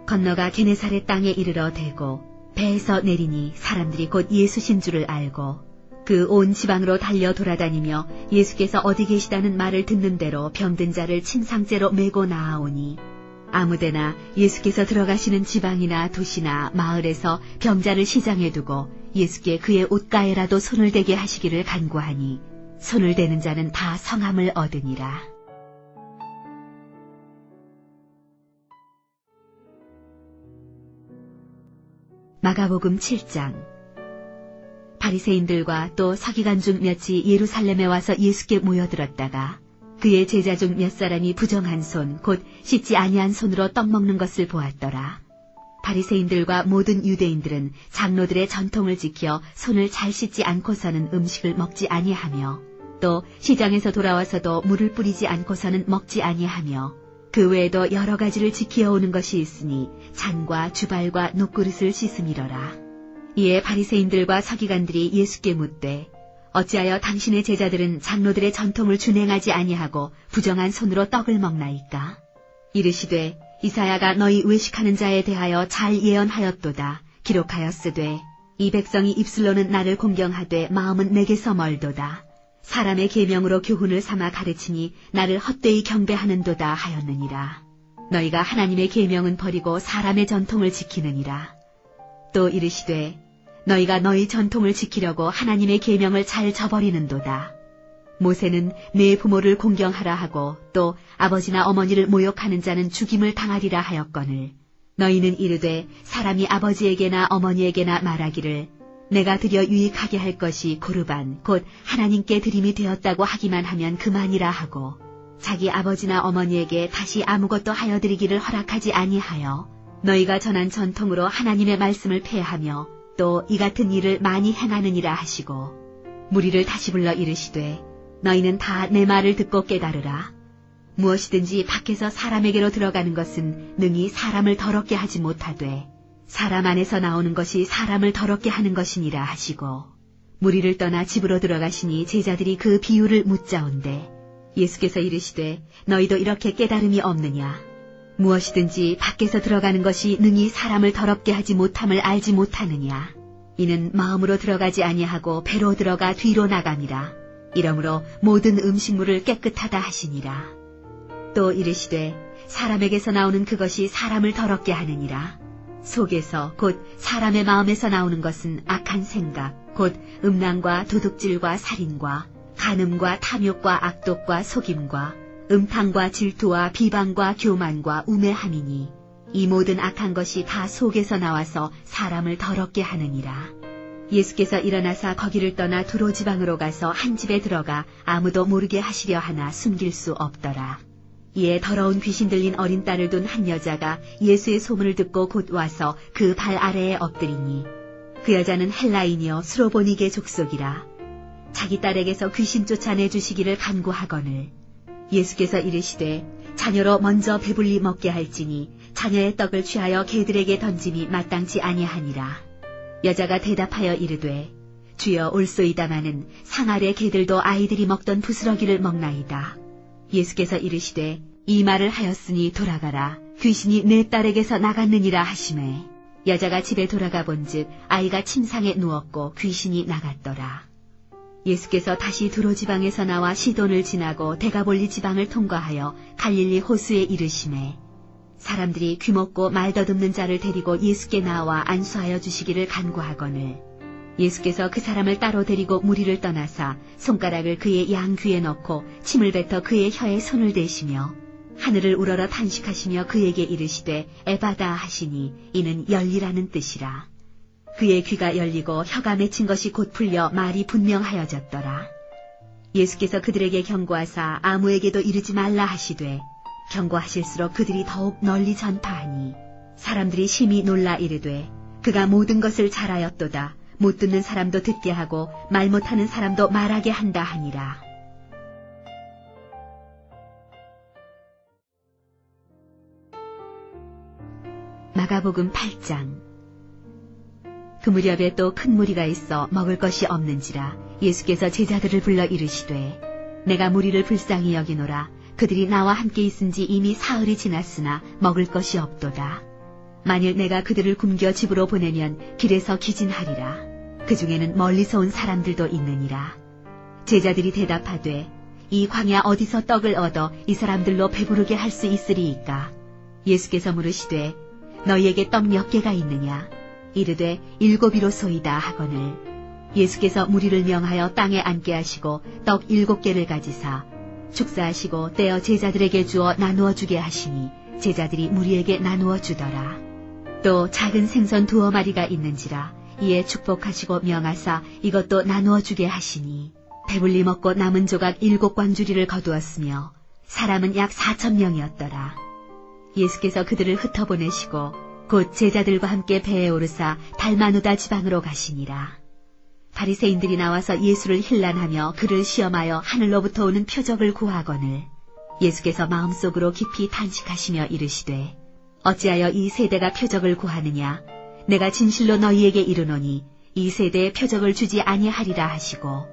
건너가 게네사렛 땅에 이르러 대고 배에서 내리니 사람들이 곧 예수신 줄을 알고 그 온 지방으로 달려 돌아다니며 예수께서 어디 계시다는 말을 듣는 대로 병든 자를 침상째로 메고 나아오니 아무데나 예수께서 들어가시는 지방이나 도시나 마을에서 병자를 시장에 두고 예수께 그의 옷가에라도 손을 대게 하시기를 간구하니 손을 대는 자는 다 성함을 얻으니라. 마가복음 7장. 바리새인들과 또 서기관 중 몇이 예루살렘에 와서 예수께 모여들었다가 그의 제자 중 몇 사람이 부정한 손, 곧 씻지 아니한 손으로 떡 먹는 것을 보았더라. 바리새인들과 모든 유대인들은 장로들의 전통을 지켜 손을 잘 씻지 않고서는 음식을 먹지 아니하며 또 시장에서 돌아와서도 물을 뿌리지 않고서는 먹지 아니하며 그 외에도 여러 가지를 지키어오는 것이 있으니 잔과 주발과 녹그릇을 씻음이러라. 이에 바리새인들과 서기관들이 예수께 묻되 어찌하여 당신의 제자들은 장로들의 전통을 준행하지 아니하고 부정한 손으로 떡을 먹나이까? 이르시되 이사야가 너희 외식하는 자에 대하여 잘 예언하였도다. 기록하였으되 이 백성이 입술로는 나를 공경하되 마음은 내게서 멀도다. 사람의 계명으로 교훈을 삼아 가르치니 나를 헛되이 경배하는도다 하였느니라. 너희가 하나님의 계명은 버리고 사람의 전통을 지키느니라. 또 이르시되 너희가 너희 전통을 지키려고 하나님의 계명을 잘 저버리는도다. 모세는 내 부모를 공경하라 하고 또 아버지나 어머니를 모욕하는 자는 죽임을 당하리라 하였거늘 너희는 이르되 사람이 아버지에게나 어머니에게나 말하기를 내가 드려 유익하게 할 것이 고르반 곧 하나님께 드림이 되었다고 하기만 하면 그만이라 하고 자기 아버지나 어머니에게 다시 아무것도 하여 드리기를 허락하지 아니하여 너희가 전한 전통으로 하나님의 말씀을 폐하며 또 이 같은 일을 많이 행하느니라 하시고 무리를 다시 불러 이르시되 너희는 다 내 말을 듣고 깨달으라. 무엇이든지 밖에서 사람에게로 들어가는 것은 능히 사람을 더럽게 하지 못하되 사람 안에서 나오는 것이 사람을 더럽게 하는 것이니라 하시고 무리를 떠나 집으로 들어가시니 제자들이 그 비유를 묻자온대 예수께서 이르시되 너희도 이렇게 깨달음이 없느냐. 무엇이든지 밖에서 들어가는 것이 능히 사람을 더럽게 하지 못함을 알지 못하느냐. 이는 마음으로 들어가지 아니하고 배로 들어가 뒤로 나감이라. 이러므로 모든 음식물을 깨끗하다 하시니라. 또 이르시되 사람에게서 나오는 그것이 사람을 더럽게 하느니라. 속에서 곧 사람의 마음에서 나오는 것은 악한 생각, 곧 음란과 도둑질과 살인과 간음과 탐욕과 악독과 속임과 음탕과 질투와 비방과 교만과 우매함이니 이 모든 악한 것이 다 속에서 나와서 사람을 더럽게 하느니라. 예수께서 일어나사 거기를 떠나 두로 지방으로 가서 한 집에 들어가 아무도 모르게 하시려 하나 숨길 수 없더라. 이에 더러운 귀신 들린 어린 딸을 둔 한 여자가 예수의 소문을 듣고 곧 와서 그 발 아래에 엎드리니 그 여자는 헬라인이여 수로보니게 족속이라. 자기 딸에게서 귀신 쫓아내 주시기를 간구하거늘 예수께서 이르시되 자녀로 먼저 배불리 먹게 할지니 자녀의 떡을 취하여 개들에게 던짐이 마땅치 아니하니라. 여자가 대답하여 이르되 주여 올소이다마는 상 아래 개들도 아이들이 먹던 부스러기를 먹나이다. 예수께서 이르시되 이 말을 하였으니 돌아가라. 귀신이 내 딸에게서 나갔느니라 하시매 여자가 집에 돌아가 본즉 아이가 침상에 누웠고 귀신이 나갔더라. 예수께서 다시 두로 지방에서 나와 시돈을 지나고 데가볼리 지방을 통과하여 갈릴리 호수에 이르시매 사람들이 귀먹고 말 더듬는 자를 데리고 예수께 나와 안수하여 주시기를 간구하거늘 예수께서 그 사람을 따로 데리고 무리를 떠나사 손가락을 그의 양귀에 넣고 침을 뱉어 그의 혀에 손을 대시며 하늘을 우러러 탄식하시며 그에게 이르시되 에바다 하시니 이는 열리라는 뜻이라. 그의 귀가 열리고 혀가 맺힌 것이 곧 풀려 말이 분명하여졌더라. 예수께서 그들에게 경고하사 아무에게도 이르지 말라 하시되 경고하실수록 그들이 더욱 널리 전파하니 사람들이 심히 놀라 이르되 그가 모든 것을 잘하였도다. 못 듣는 사람도 듣게 하고 말 못하는 사람도 말하게 한다 하니라. 마가복음 8장. 그 무렵에 또 큰 무리가 있어 먹을 것이 없는지라 예수께서 제자들을 불러 이르시되 내가 무리를 불쌍히 여기노라. 그들이 나와 함께 있은지 이미 사흘이 지났으나 먹을 것이 없도다. 만일 내가 그들을 굶겨 집으로 보내면 길에서 기진하리라. 그 중에는 멀리서 온 사람들도 있느니라. 제자들이 대답하되 이 광야 어디서 떡을 얻어 이 사람들로 배부르게 할 수 있으리이까? 예수께서 물으시되 너희에게 떡 몇 개가 있느냐? 이르되 7이로소이다 하거늘 예수께서 무리를 명하여 땅에 앉게 하시고 떡 7개를 가지사 축사하시고 떼어 제자들에게 주어 나누어 주게 하시니 제자들이 무리에게 나누어 주더라. 또 작은 생선 2마리가 있는지라 이에 축복하시고 명하사 이것도 나누어 주게 하시니 배불리 먹고 남은 조각 7광주리를 거두었으며 사람은 약 4,000명이었더라. 예수께서 그들을 흩어보내시고 곧 제자들과 함께 배에 오르사 달마누다 지방으로 가시니라. 바리새인들이 나와서 예수를 힐난하며 그를 시험하여 하늘로부터 오는 표적을 구하거늘 예수께서 마음속으로 깊이 탄식하시며 이르시되 어찌하여 이 세대가 표적을 구하느냐? 내가 진실로 너희에게 이르노니 이 세대에 표적을 주지 아니하리라 하시고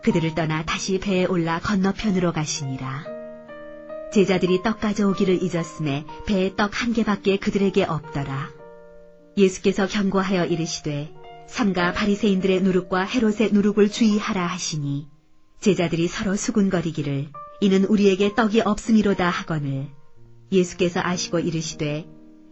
그들을 떠나 다시 배에 올라 건너편으로 가시니라. 제자들이 떡 가져오기를 잊었음에 배에 떡 1개밖에 그들에게 없더라. 예수께서 경고하여 이르시되 삼가 바리새인들의 누룩과 헤롯의 누룩을 주의하라 하시니 제자들이 서로 수군거리기를 이는 우리에게 떡이 없음이로다 하거늘 예수께서 아시고 이르시되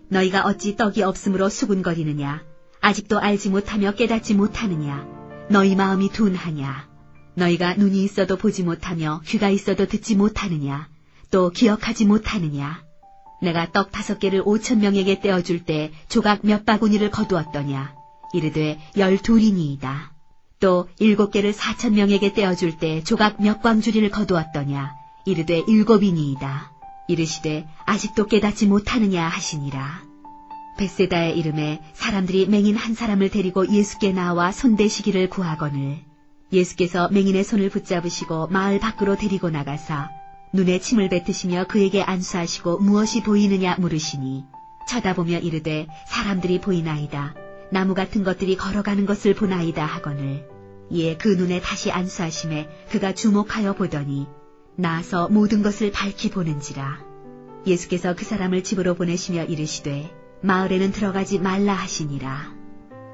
너희가 어찌 떡이 없음으로 수군거리느냐? 아직도 알지 못하며 깨닫지 못하느냐? 너희 마음이 둔하냐? 너희가 눈이 있어도 보지 못하며 귀가 있어도 듣지 못하느냐? 또 기억하지 못하느냐? 내가 떡 5개를 5,000명에게 떼어줄 때 조각 몇 바구니를 거두었더냐? 이르되 12이니이다. 또 7개를 4,000명에게 떼어줄 때 조각 몇 광주리를 거두었더냐? 이르되 7이니이다. 이르시되 아직도 깨닫지 못하느냐 하시니라. 벳세다의 이름에 사람들이 맹인 한 사람을 데리고 예수께 나와 손대시기를 구하거늘 예수께서 맹인의 손을 붙잡으시고 마을 밖으로 데리고 나가사 눈에 침을 뱉으시며 그에게 안수하시고 무엇이 보이느냐 물으시니 쳐다보며 이르되 사람들이 보이나이다. 나무 같은 것들이 걸어가는 것을 보나이다 하거늘 이에 그 눈에 다시 안수하심에 그가 주목하여 보더니 나아서 모든 것을 밝히 보는지라. 예수께서 그 사람을 집으로 보내시며 이르시되 마을에는 들어가지 말라 하시니라.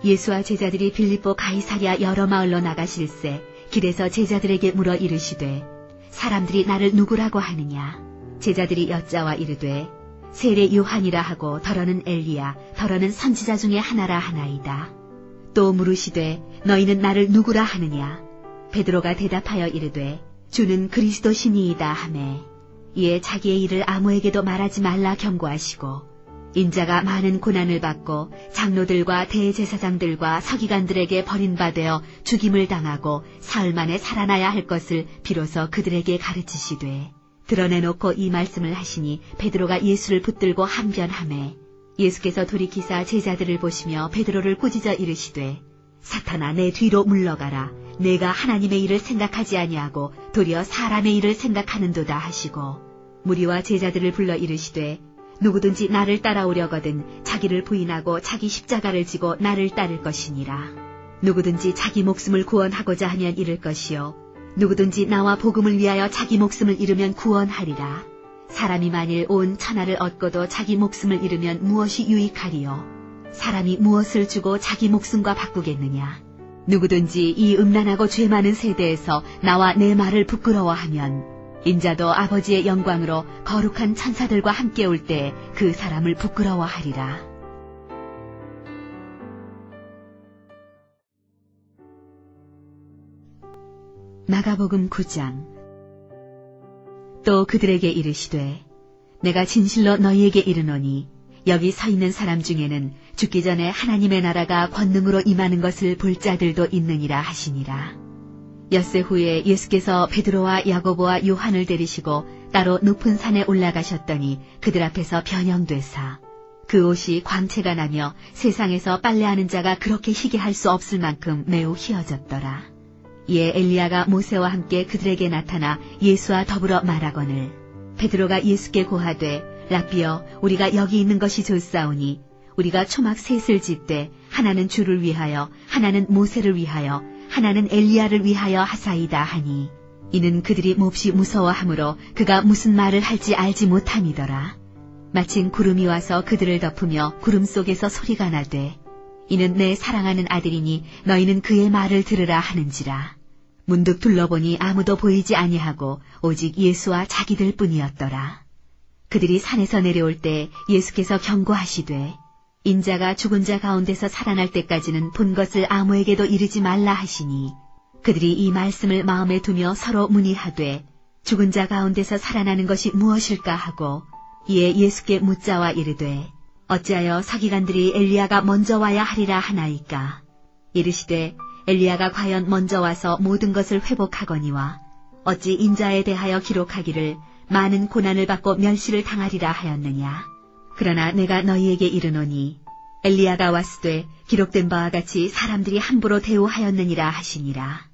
예수와 제자들이 빌립보 가이사랴 여러 마을로 나가실새 길에서 제자들에게 물어 이르시되 사람들이 나를 누구라고 하느냐. 제자들이 여짜와 이르되 세례 요한이라 하고 더러는 엘리야 더러는 선지자 중에 하나라 하나이다. 또 물으시되 너희는 나를 누구라 하느냐. 베드로가 대답하여 이르되 주는 그리스도시니이다 하매 이에 자기의 일을 아무에게도 말하지 말라 경고하시고 인자가 많은 고난을 받고 장로들과 대제사장들과 서기관들에게 버림받아 죽임을 당하고 사흘 만에 살아나야 할 것을 비로소 그들에게 가르치시되 드러내놓고 이 말씀을 하시니 베드로가 예수를 붙들고 항변하매 예수께서 돌이키사 제자들을 보시며 베드로를 꾸짖어 이르시되 사탄아 내 뒤로 물러가라. 내가 하나님의 일을 생각하지 아니하고 도리어 사람의 일을 생각하는도다 하시고 무리와 제자들을 불러 이르시되 누구든지 나를 따라오려거든 자기를 부인하고 자기 십자가를 지고 나를 따를 것이니라. 누구든지 자기 목숨을 구원하고자 하면 잃을 것이요 누구든지 나와 복음을 위하여 자기 목숨을 잃으면 구원하리라. 사람이 만일 온 천하를 얻고도 자기 목숨을 잃으면 무엇이 유익하리요. 사람이 무엇을 주고 자기 목숨과 바꾸겠느냐. 누구든지 이 음란하고 죄 많은 세대에서 나와 내 말을 부끄러워하면 인자도 아버지의 영광으로 거룩한 천사들과 함께 올 때 그 사람을 부끄러워하리라. 마가복음 9장. 또 그들에게 이르시되 내가 진실로 너희에게 이르노니 여기 서 있는 사람 중에는 죽기 전에 하나님의 나라가 권능으로 임하는 것을 볼 자들도 있느니라 하시니라. 엿새 후에 예수께서 베드로와 야고보와 요한을 데리시고 따로 높은 산에 올라가셨더니 그들 앞에서 변형되사 그 옷이 광채가 나며 세상에서 빨래하는 자가 그렇게 희게 할 수 없을 만큼 매우 희어졌더라. 이에 엘리야가 모세와 함께 그들에게 나타나 예수와 더불어 말하거늘 베드로가 예수께 고하되 랍비여 우리가 여기 있는 것이 좋사오니 우리가 초막 셋을 짓되 하나는 주를 위하여 하나는 모세를 위하여 하나는 엘리야를 위하여 하사이다 하니 이는 그들이 몹시 무서워하므로 그가 무슨 말을 할지 알지 못함이더라. 마침 구름이 와서 그들을 덮으며 구름 속에서 소리가 나되 이는 내 사랑하는 아들이니 너희는 그의 말을 들으라 하는지라. 문득 둘러보니 아무도 보이지 아니하고 오직 예수와 자기들 뿐이었더라. 그들이 산에서 내려올 때 예수께서 경고하시되 인자가 죽은 자 가운데서 살아날 때까지는 본 것을 아무에게도 이르지 말라 하시니 그들이 이 말씀을 마음에 두며 서로 문의하되 죽은 자 가운데서 살아나는 것이 무엇일까 하고 이에 예수께 묻자와 이르되 어찌하여 서기관들이 엘리야가 먼저 와야 하리라 하나이까. 이르시되 엘리야가 과연 먼저 와서 모든 것을 회복하거니와 어찌 인자에 대하여 기록하기를 많은 고난을 받고 멸시를 당하리라 하였느냐. 그러나 내가 너희에게 이르노니 엘리야가 왔으되 기록된 바와 같이 사람들이 함부로 대우하였느니라 하시니라.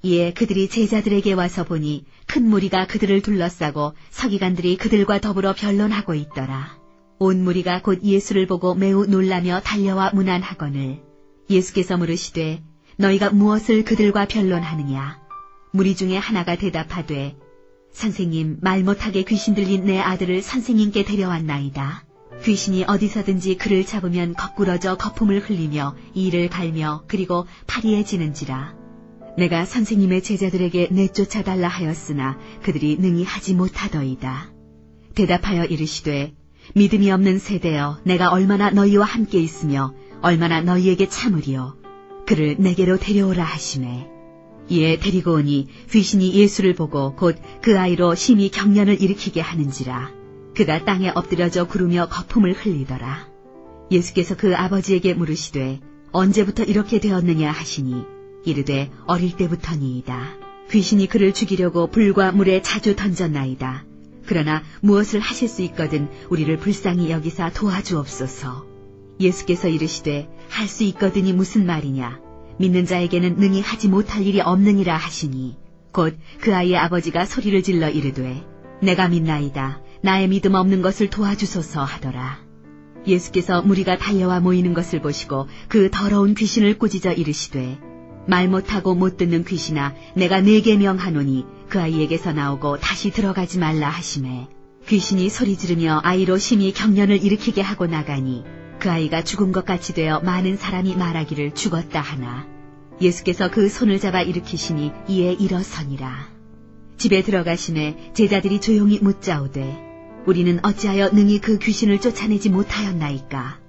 이에 그들이 제자들에게 와서 보니 큰 무리가 그들을 둘러싸고 서기관들이 그들과 더불어 변론하고 있더라. 온 무리가 곧 예수를 보고 매우 놀라며 달려와 문안하거늘 예수께서 물으시되 너희가 무엇을 그들과 변론하느냐. 무리 중에 하나가 대답하되 선생님 말 못하게 귀신 들린 내 아들을 선생님께 데려왔나이다. 귀신이 어디서든지 그를 잡으면 거꾸러져 거품을 흘리며 이를 갈며 그리고 파리에 지는지라. 내가 선생님의 제자들에게 내쫓아달라 하였으나 그들이 능히 하지 못하더이다. 대답하여 이르시되 믿음이 없는 세대여 내가 얼마나 너희와 함께 있으며 얼마나 너희에게 참으리요. 그를 내게로 데려오라 하시매 이에 데리고 오니 귀신이 예수를 보고 곧 그 아이로 심히 경련을 일으키게 하는지라. 그가 땅에 엎드려져 구르며 거품을 흘리더라. 예수께서 그 아버지에게 물으시되 언제부터 이렇게 되었느냐 하시니 이르되 어릴 때부터니이다. 귀신이 그를 죽이려고 불과 물에 자주 던졌나이다. 그러나 무엇을 하실 수 있거든 우리를 불쌍히 여기사 도와주옵소서. 예수께서 이르시되 할 수 있거든이 무슨 말이냐. 믿는 자에게는 능히 하지 못할 일이 없느니라 하시니 곧 그 아이의 아버지가 소리를 질러 이르되 내가 믿나이다. 나의 믿음 없는 것을 도와주소서 하더라. 예수께서 무리가 달려와 모이는 것을 보시고 그 더러운 귀신을 꾸짖어 이르시되 말 못하고 못 듣는 귀신아 내가 네게 명하노니 그 아이에게서 나오고 다시 들어가지 말라 하시매 귀신이 소리 지르며 아이로 심히 경련을 일으키게 하고 나가니 그 아이가 죽은 것 같이 되어 많은 사람이 말하기를 죽었다 하나 예수께서 그 손을 잡아 일으키시니 이에 일어서니라. 집에 들어가시매 제자들이 조용히 묻자오되 우리는 어찌하여 능히 그 귀신을 쫓아내지 못하였나이까.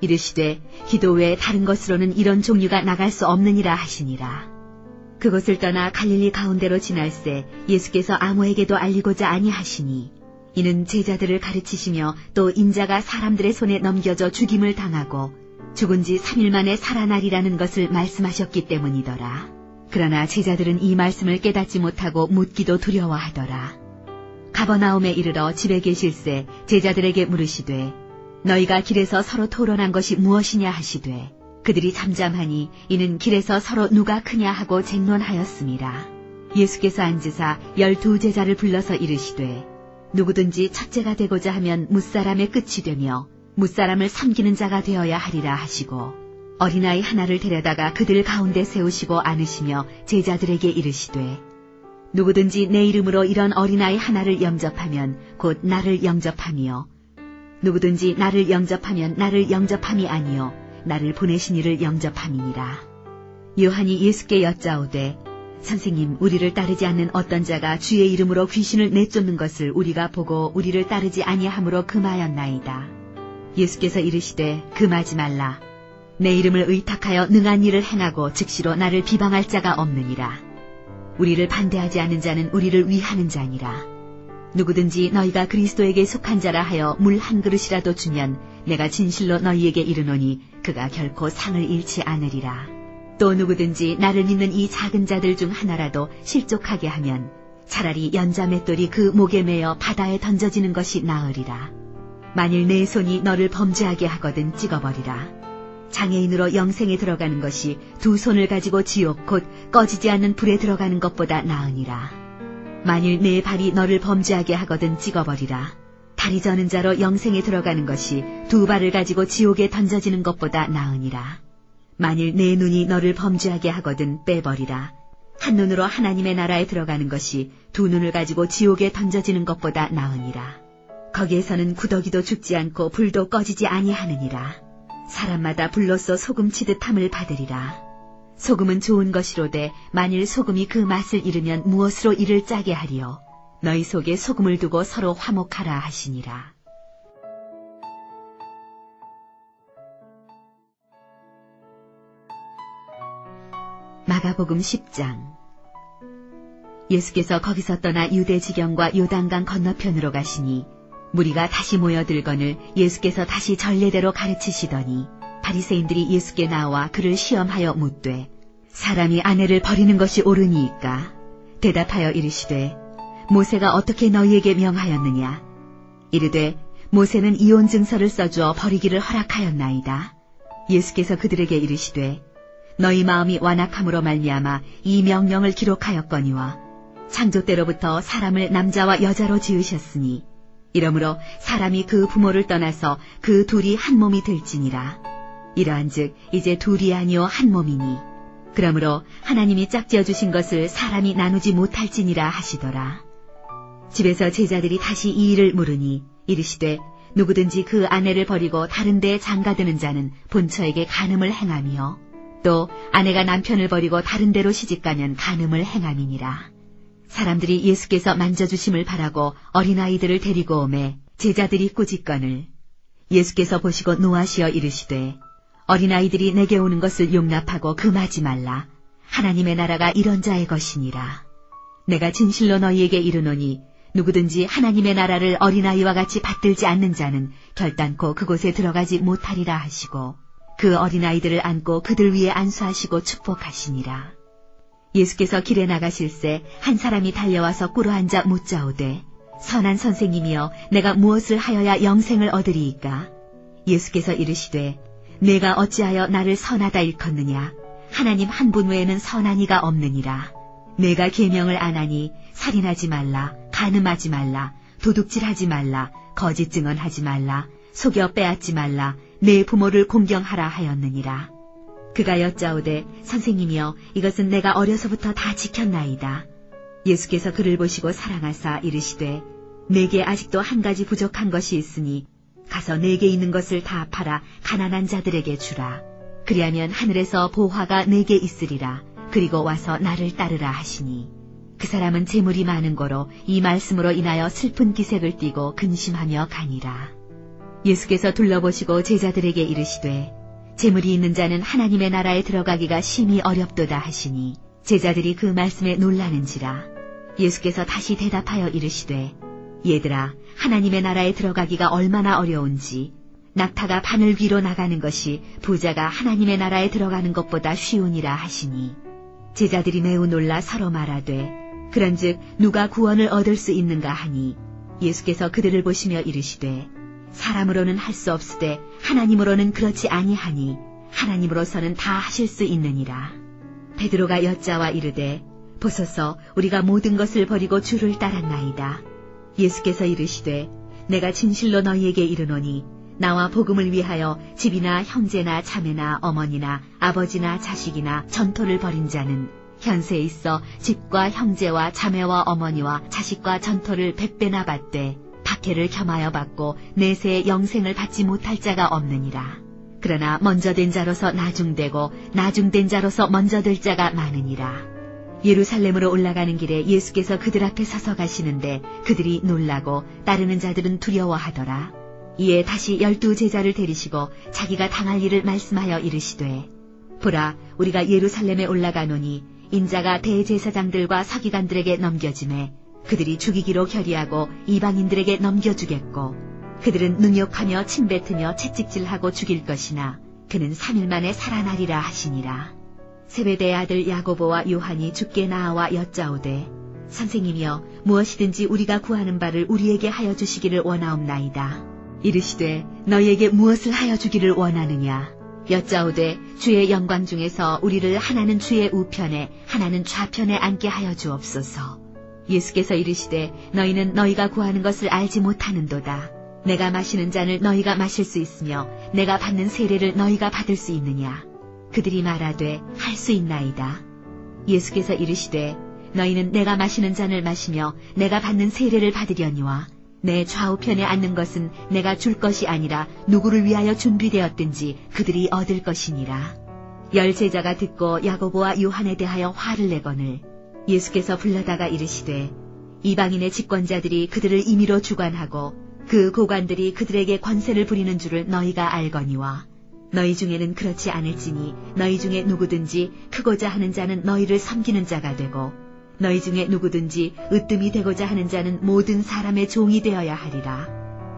이르시되 기도 외에 다른 것으로는 이런 종류가 나갈 수 없느니라 하시니라. 그곳을 떠나 갈릴리 가운데로 지날새 예수께서 아무에게도 알리고자 아니하시니 이는 제자들을 가르치시며 또 인자가 사람들의 손에 넘겨져 죽임을 당하고 죽은 지 3일 만에 살아나리라는 것을 말씀하셨기 때문이더라. 그러나 제자들은 이 말씀을 깨닫지 못하고 묻기도 두려워하더라. 가버나움에 이르러 집에 계실새 제자들에게 물으시되 너희가 길에서 서로 토론한 것이 무엇이냐 하시되 그들이 잠잠하니 이는 길에서 서로 누가 크냐 하고 쟁론하였습니다. 예수께서 앉으사 12 제자를 불러서 이르시되 누구든지 첫째가 되고자 하면 무사람의 끝이 되며 무사람을 섬기는 자가 되어야 하리라 하시고 어린아이 하나를 데려다가 그들 가운데 세우시고 안으시며 제자들에게 이르시되 누구든지 내 이름으로 이런 어린아이 하나를 영접하면 곧 나를 영접하며 누구든지 나를 영접하면 나를 영접함이 아니요 나를 보내신 이를 영접함이니라. 요한이 예수께 여짜오되 선생님 우리를 따르지 않는 어떤 자가 주의 이름으로 귀신을 내쫓는 것을 우리가 보고 우리를 따르지 아니하므로 금하였나이다. 예수께서 이르시되 금하지 말라. 내 이름을 의탁하여 능한 일을 행하고 즉시로 나를 비방할 자가 없느니라. 우리를 반대하지 않는 자는 우리를 위하는 자니라. 누구든지 너희가 그리스도에게 속한 자라 하여 물 한 그릇이라도 주면 내가 진실로 너희에게 이르노니 그가 결코 상을 잃지 않으리라. 또 누구든지 나를 믿는 이 작은 자들 중 하나라도 실족하게 하면 차라리 연자 맷돌이 그 목에 매어 바다에 던져지는 것이 나으리라. 만일 내 손이 너를 범죄하게 하거든 찍어버리라. 장애인으로 영생에 들어가는 것이 2 손을 가지고 지옥 곧 꺼지지 않는 불에 들어가는 것보다 나으니라. 만일 내 발이 너를 범죄하게 하거든 찍어버리라. 다리 저는 자로 영생에 들어가는 것이 2 발을 가지고 지옥에 던져지는 것보다 나으니라. 만일 내 눈이 너를 범죄하게 하거든 빼버리라. 한 눈으로 하나님의 나라에 들어가는 것이 2 눈을 가지고 지옥에 던져지는 것보다 나으니라. 거기에서는 구더기도 죽지 않고 불도 꺼지지 아니하느니라. 사람마다 불로써 소금 치듯 함을 받으리라. 소금은 좋은 것이로되 만일 소금이 그 맛을 잃으면 무엇으로 이를 짜게 하리요. 너희 속에 소금을 두고 서로 화목하라 하시니라. 마가복음 10장. 예수께서 거기서 떠나 유대 지경과 요단강 건너편으로 가시니 무리가 다시 모여들거늘 예수께서 다시 전례대로 가르치시더니 바리새인들이 예수께 나와 그를 시험하여 묻되 사람이 아내를 버리는 것이 옳으니이까? 대답하여 이르시되 모세가 어떻게 너희에게 명하였느냐? 이르되 모세는 이혼 증서를 써주어 버리기를 허락하였나이다. 예수께서 그들에게 이르시되 너희 마음이 완악함으로 말미암아 이 명령을 기록하였거니와 창조 때로부터 사람을 남자와 여자로 지으셨으니 이러므로 사람이 그 부모를 떠나서 그 둘이 한 몸이 될지니라. 이러한즉 이제 둘이 아니요 한 몸이니 그러므로 하나님이 짝지어 주신 것을 사람이 나누지 못할지니라 하시더라. 집에서 제자들이 다시 이 일을 물으니 이르시되 누구든지 그 아내를 버리고 다른 데에 장가드는 자는 본처에게 간음을 행하며 또 아내가 남편을 버리고 다른 데로 시집가면 간음을 행함이니라. 사람들이 예수께서 만져주심을 바라고 어린아이들을 데리고 오매 제자들이 꾸짖거늘 예수께서 보시고 노하시어 이르시되 어린아이들이 내게 오는 것을 용납하고 금하지 말라. 하나님의 나라가 이런 자의 것이니라. 내가 진실로 너희에게 이르노니 누구든지 하나님의 나라를 어린아이와 같이 받들지 않는 자는 결단코 그곳에 들어가지 못하리라 하시고 그 어린아이들을 안고 그들 위에 안수하시고 축복하시니라. 예수께서 길에 나가실새 한 사람이 달려와서 꿇어앉아 묻자오되 선한 선생님이여 내가 무엇을 하여야 영생을 얻으리이까? 예수께서 이르시되 내가 어찌하여 나를 선하다 일컫느냐. 하나님 한 분 외에는 선한 이가 없느니라. 내가 계명을 안 하니 살인하지 말라, 간음하지 말라, 도둑질하지 말라, 거짓 증언하지 말라, 속여 빼앗지 말라, 내 부모를 공경하라 하였느니라. 그가 여짜오되 선생님이여 이것은 내가 어려서부터 다 지켰나이다. 예수께서 그를 보시고 사랑하사 이르시되 내게 아직도 한 가지 부족한 것이 있으니 가서 내게 있는 것을 다 팔아 가난한 자들에게 주라. 그리하면 하늘에서 보화가 내게 있으리라. 그리고 와서 나를 따르라 하시니 그 사람은 재물이 많은 거로 이 말씀으로 인하여 슬픈 기색을 띠고 근심하며 가니라. 예수께서 둘러보시고 제자들에게 이르시되 재물이 있는 자는 하나님의 나라에 들어가기가 심히 어렵도다 하시니 제자들이 그 말씀에 놀라는지라. 예수께서 다시 대답하여 이르시되 얘들아 하나님의 나라에 들어가기가 얼마나 어려운지 낙타가 바늘 위로 나가는 것이 부자가 하나님의 나라에 들어가는 것보다 쉬우니라 하시니 제자들이 매우 놀라 서로 말하되 그런즉 누가 구원을 얻을 수 있는가 하니 예수께서 그들을 보시며 이르시되 사람으로는 할 수 없으되 하나님으로는 그렇지 아니하니 하나님으로서는 다 하실 수 있느니라. 베드로가 여짜와 이르되 보소서 우리가 모든 것을 버리고 주를 따랐나이다. 예수께서 이르시되 내가 진실로 너희에게 이르노니 나와 복음을 위하여 집이나 형제나 자매나 어머니나 아버지나 자식이나 전토를 벌인 자는 현세에 있어 집과 형제와 자매와 어머니와 자식과 전토를 100배나 받되 박해를 겸하여 받고 내세의 영생을 받지 못할 자가 없느니라. 그러나 먼저 된 자로서 나중되고 나중된 자로서 먼저 될 자가 많으니라. 예루살렘으로 올라가는 길에 예수께서 그들 앞에 서서 가시는데 그들이 놀라고 따르는 자들은 두려워하더라. 이에 다시 12 제자를 데리시고 자기가 당할 일을 말씀하여 이르시되 보라 우리가 예루살렘에 올라가노니 인자가 대제사장들과 서기관들에게 넘겨지매 그들이 죽이기로 결의하고 이방인들에게 넘겨주겠고 그들은 능욕하며 침뱉으며 채찍질하고 죽일 것이나 그는 3일 만에 살아나리라 하시니라. 세베대의 아들 야고보와 요한이 주께 나아와 여짜오되 선생님이여 무엇이든지 우리가 구하는 바를 우리에게 하여 주시기를 원하옵나이다. 이르시되 너희에게 무엇을 하여 주기를 원하느냐. 여짜오되 주의 영광 중에서 우리를 하나는 주의 우편에 하나는 좌편에 앉게 하여 주옵소서. 예수께서 이르시되 너희는 너희가 구하는 것을 알지 못하는도다. 내가 마시는 잔을 너희가 마실 수 있으며 내가 받는 세례를 너희가 받을 수 있느냐. 그들이 말하되 할 수 있나이다. 예수께서 이르시되 너희는 내가 마시는 잔을 마시며 내가 받는 세례를 받으려니와 내 좌우편에 앉는 것은 내가 줄 것이 아니라 누구를 위하여 준비되었든지 그들이 얻을 것이니라. 10 제자가 듣고 야고보와 요한에 대하여 화를 내거늘 예수께서 불러다가 이르시되 이방인의 집권자들이 그들을 임의로 주관하고 그 고관들이 그들에게 권세를 부리는 줄을 너희가 알거니와 너희 중에는 그렇지 않을지니 너희 중에 누구든지 크고자 하는 자는 너희를 섬기는 자가 되고 너희 중에 누구든지 으뜸이 되고자 하는 자는 모든 사람의 종이 되어야 하리라.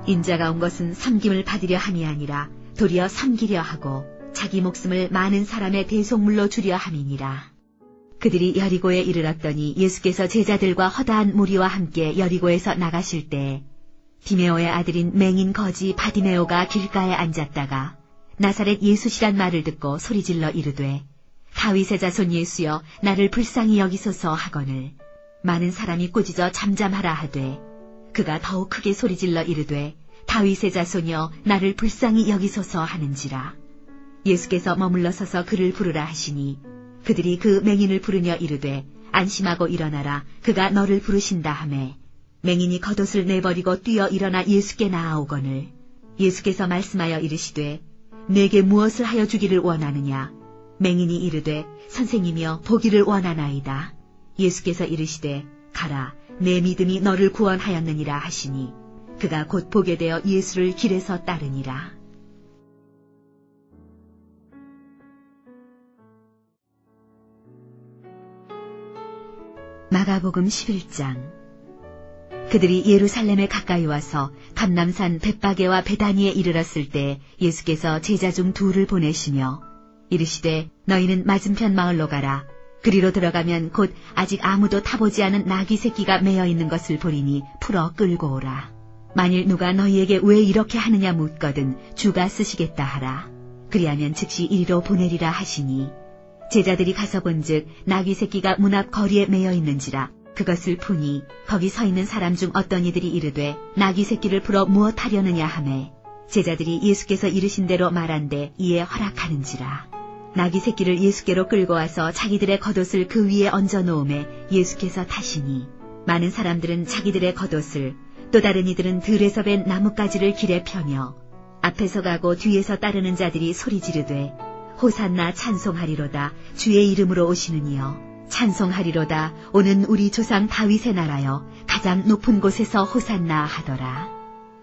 인자가 온 것은 섬김을 받으려 함이 아니라 도리어 섬기려 하고 자기 목숨을 많은 사람의 대속물로 주려 함이니라. 그들이 여리고에 이르렀더니 예수께서 제자들과 허다한 무리와 함께 여리고에서 나가실 때 디메오의 아들인 맹인 거지 바디메오가 길가에 앉았다가 나사렛 예수시란 말을 듣고 소리질러 이르되 다윗의 자손 예수여 나를 불쌍히 여기소서 하거늘 많은 사람이 꾸짖어 잠잠하라 하되 그가 더욱 크게 소리질러 이르되 다윗의 자손여 나를 불쌍히 여기소서 하는지라. 예수께서 머물러 서서 그를 부르라 하시니 그들이 그 맹인을 부르며 이르되 안심하고 일어나라 그가 너를 부르신다 하매 맹인이 겉옷을 내버리고 뛰어 일어나 예수께 나아오거늘 예수께서 말씀하여 이르시되 내게 무엇을 하여 주기를 원하느냐. 맹인이 이르되 선생님이여 보기를 원하나이다. 예수께서 이르시되 가라 내 믿음이 너를 구원하였느니라 하시니 그가 곧 보게 되어 예수를 길에서 따르니라. 마가복음 11장. 그들이 예루살렘에 가까이 와서 감람산 벳바게와 베다니에 이르렀을 때 예수께서 제자 중 2를 보내시며 이르시되 너희는 맞은편 마을로 가라. 그리로 들어가면 곧 아직 아무도 타보지 않은 나귀 새끼가 매어 있는 것을 보리니 풀어 끌고 오라. 만일 누가 너희에게 왜 이렇게 하느냐 묻거든 주가 쓰시겠다 하라. 그리하면 즉시 이리로 보내리라 하시니 제자들이 가서 본즉 나귀 새끼가 문 앞 거리에 매여 있는지라. 그것을 보니 거기 서 있는 사람 중 어떤 이들이 이르되 나귀 새끼를 풀어 무엇 하려느냐 하매 제자들이 예수께서 이르신 대로 말한데 이에 허락하는지라. 나귀 새끼를 예수께로 끌고 와서 자기들의 겉옷을 그 위에 얹어 놓음에 예수께서 타시니 많은 사람들은 자기들의 겉옷을 또 다른 이들은 들에서 벤 나뭇가지를 길에 펴며 앞에서 가고 뒤에서 따르는 자들이 소리 지르되 호산나 찬송하리로다 주의 이름으로 오시는 이여 찬송하리로다 오는 우리 조상 다윗의 나라여 가장 높은 곳에서 호산나 하더라.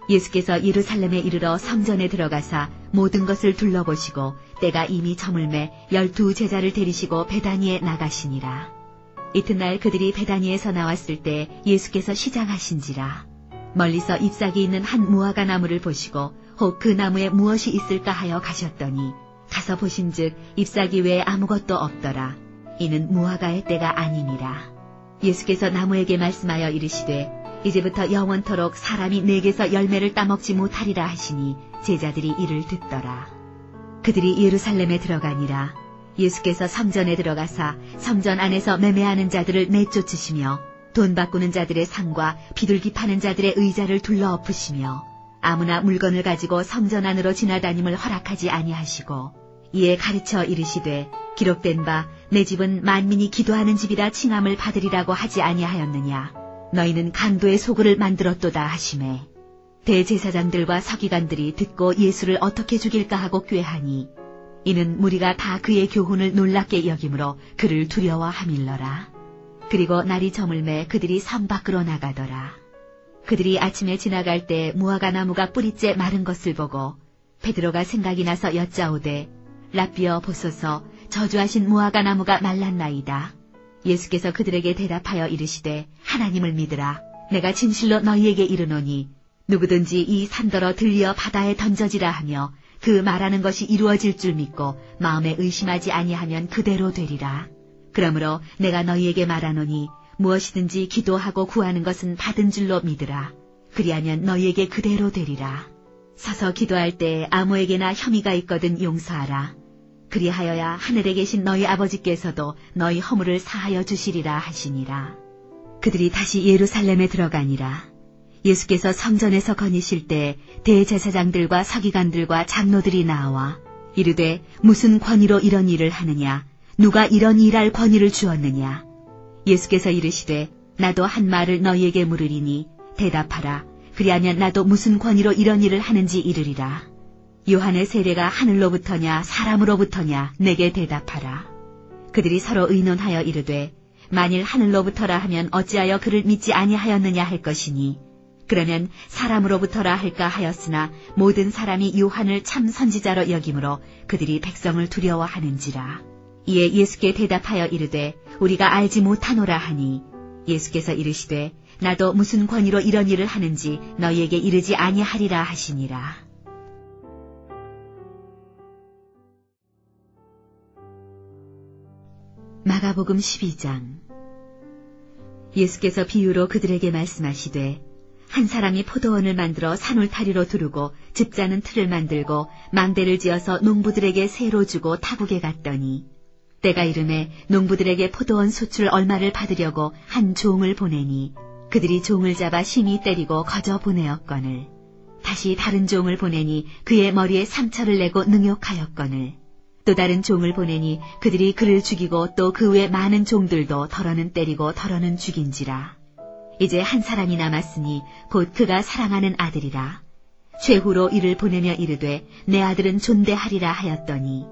예수께서 예루살렘에 이르러 성전에 들어가사 모든 것을 둘러보시고 때가 이미 저물매 12 제자를 데리시고 베다니에 나가시니라. 이튿날 그들이 베다니에서 나왔을 때 예수께서 시장하신지라. 멀리서 잎사귀 있는 한 무화과 나무를 보시고 혹 그 나무에 무엇이 있을까 하여 가셨더니 가서 보신즉 잎사귀 외에 아무것도 없더라. 이는 무화과의 때가 아니니라. 예수께서 나무에게 말씀하여 이르시되 이제부터 영원토록 사람이 내게서 열매를 따먹지 못하리라 하시니 제자들이 이를 듣더라. 그들이 예루살렘에 들어가니라. 예수께서 성전에 들어가사 성전 안에서 매매하는 자들을 내쫓으시며 돈 바꾸는 자들의 상과 비둘기 파는 자들의 의자를 둘러 엎으시며 아무나 물건을 가지고 성전 안으로 지나다님을 허락하지 아니하시고 이에 가르쳐 이르시되 기록된 바 내 집은 만민이 기도하는 집이라 칭함을 받으리라고 하지 아니하였느냐. 너희는 강도의 소굴을 만들었도다 하시매 대제사장들과 서기관들이 듣고 예수를 어떻게 죽일까 하고 꾀하니 이는 무리가 다 그의 교훈을 놀랍게 여김으로 그를 두려워함일러라. 그리고 날이 저물매 그들이 성 밖으로 나가더라. 그들이 아침에 지나갈 때 무화과 나무가 뿌리째 마른 것을 보고 베드로가 생각이 나서 여짜오되 라삐어 보소서 저주하신 무화과 나무가 말랐나이다. 예수께서 그들에게 대답하여 이르시되 하나님을 믿으라. 내가 진실로 너희에게 이르노니 누구든지 이 산더러 들려 바다에 던져지라 하며 그 말하는 것이 이루어질 줄 믿고 마음에 의심하지 아니하면 그대로 되리라. 그러므로 내가 너희에게 말하노니 무엇이든지 기도하고 구하는 것은 받은 줄로 믿으라. 그리하면 너희에게 그대로 되리라. 서서 기도할 때 아무에게나 혐의가 있거든 용서하라. 그리하여야 하늘에 계신 너희 아버지께서도 너희 허물을 사하여 주시리라 하시니라. 그들이 다시 예루살렘에 들어가니라. 예수께서 성전에서 거니실 때 대제사장들과 서기관들과 장로들이 나와 이르되 무슨 권위로 이런 일을 하느냐? 누가 이런 일할 권위를 주었느냐? 예수께서 이르시되 나도 한 말을 너희에게 물으리니 대답하라. 그리하면 나도 무슨 권위로 이런 일을 하는지 이르리라. 요한의 세례가 하늘로부터냐 사람으로부터냐 내게 대답하라. 그들이 서로 의논하여 이르되 만일 하늘로부터라 하면 어찌하여 그를 믿지 아니하였느냐 할 것이니 그러면 사람으로부터라 할까 하였으나 모든 사람이 요한을 참 선지자로 여김으로 그들이 백성을 두려워하는지라. 이에 예수께 대답하여 이르되 우리가 알지 못하노라 하니 예수께서 이르시되 나도 무슨 권위로 이런 일을 하는지 너희에게 이르지 아니하리라 하시니라. 마가복음 12장. 예수께서 비유로 그들에게 말씀하시되 한 사람이 포도원을 만들어 산울타리로 두르고 집자는 틀을 만들고 망대를 지어서 농부들에게 세로 주고 타국에 갔더니 때가 이르매 농부들에게 포도원 수출 얼마를 받으려고 한 종을 보내니 그들이 종을 잡아 심히 때리고 거저 보내었거늘 다시 다른 종을 보내니 그의 머리에 상처를 내고 능욕하였거늘 또 다른 종을 보내니 그들이 그를 죽이고 또 그 외 많은 종들도 더러는 때리고 더러는 죽인지라. 이제 한 사람이 남았으니 곧 그가 사랑하는 아들이라. 최후로 이를 보내며 이르되 내 아들은 존대하리라 하였더니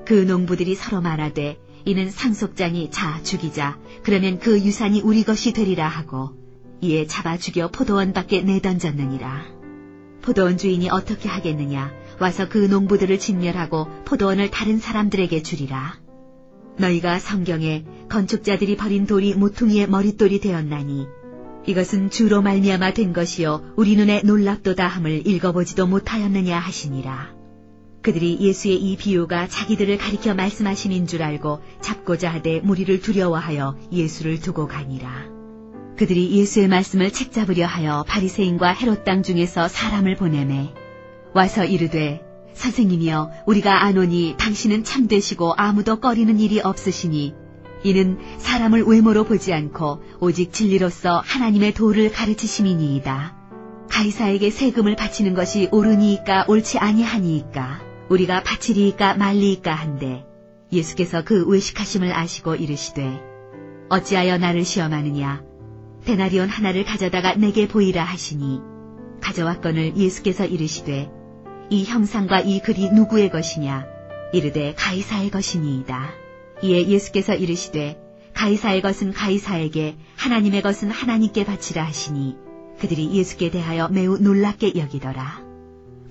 그 농부들이 서로 말하되 이는 상속자니 자 죽이자. 그러면 그 유산이 우리 것이 되리라 하고 이에 잡아 죽여 포도원 밖에 내던졌느니라. 포도원 주인이 어떻게 하겠느냐? 와서 그 농부들을 진멸하고 포도원을 다른 사람들에게 주리라. 너희가 성경에 건축자들이 버린 돌이 모퉁이의 머릿돌이 되었나니 이것은 주로 말미암아 된 것이요 우리 눈에 놀랍도다 함을 읽어보지도 못하였느냐 하시니라. 그들이 예수의 이 비유가 자기들을 가리켜 말씀하심인 줄 알고 잡고자 하되 무리를 두려워하여 예수를 두고 가니라. 그들이 예수의 말씀을 책잡으려 하여 바리새인과 헤롯 땅 중에서 사람을 보내매 와서 이르되 선생님이여 우리가 아노니 당신은 참되시고 아무도 꺼리는 일이 없으시니 이는 사람을 외모로 보지 않고 오직 진리로서 하나님의 도를 가르치심이니이다. 가이사에게 세금을 바치는 것이 옳으니이까 옳지 아니하니이까 우리가 바치리이까 말리이까 한데 예수께서 그 외식하심을 아시고 이르시되 어찌하여 나를 시험하느냐 데나리온 하나를 가져다가 내게 보이라 하시니 가져왔거늘 예수께서 이르시되 이 형상과 이 글이 누구의 것이냐 이르되 가이사의 것이니이다. 이에 예수께서 이르시되 가이사의 것은 가이사에게 하나님의 것은 하나님께 바치라 하시니 그들이 예수께 대하여 매우 놀랍게 여기더라.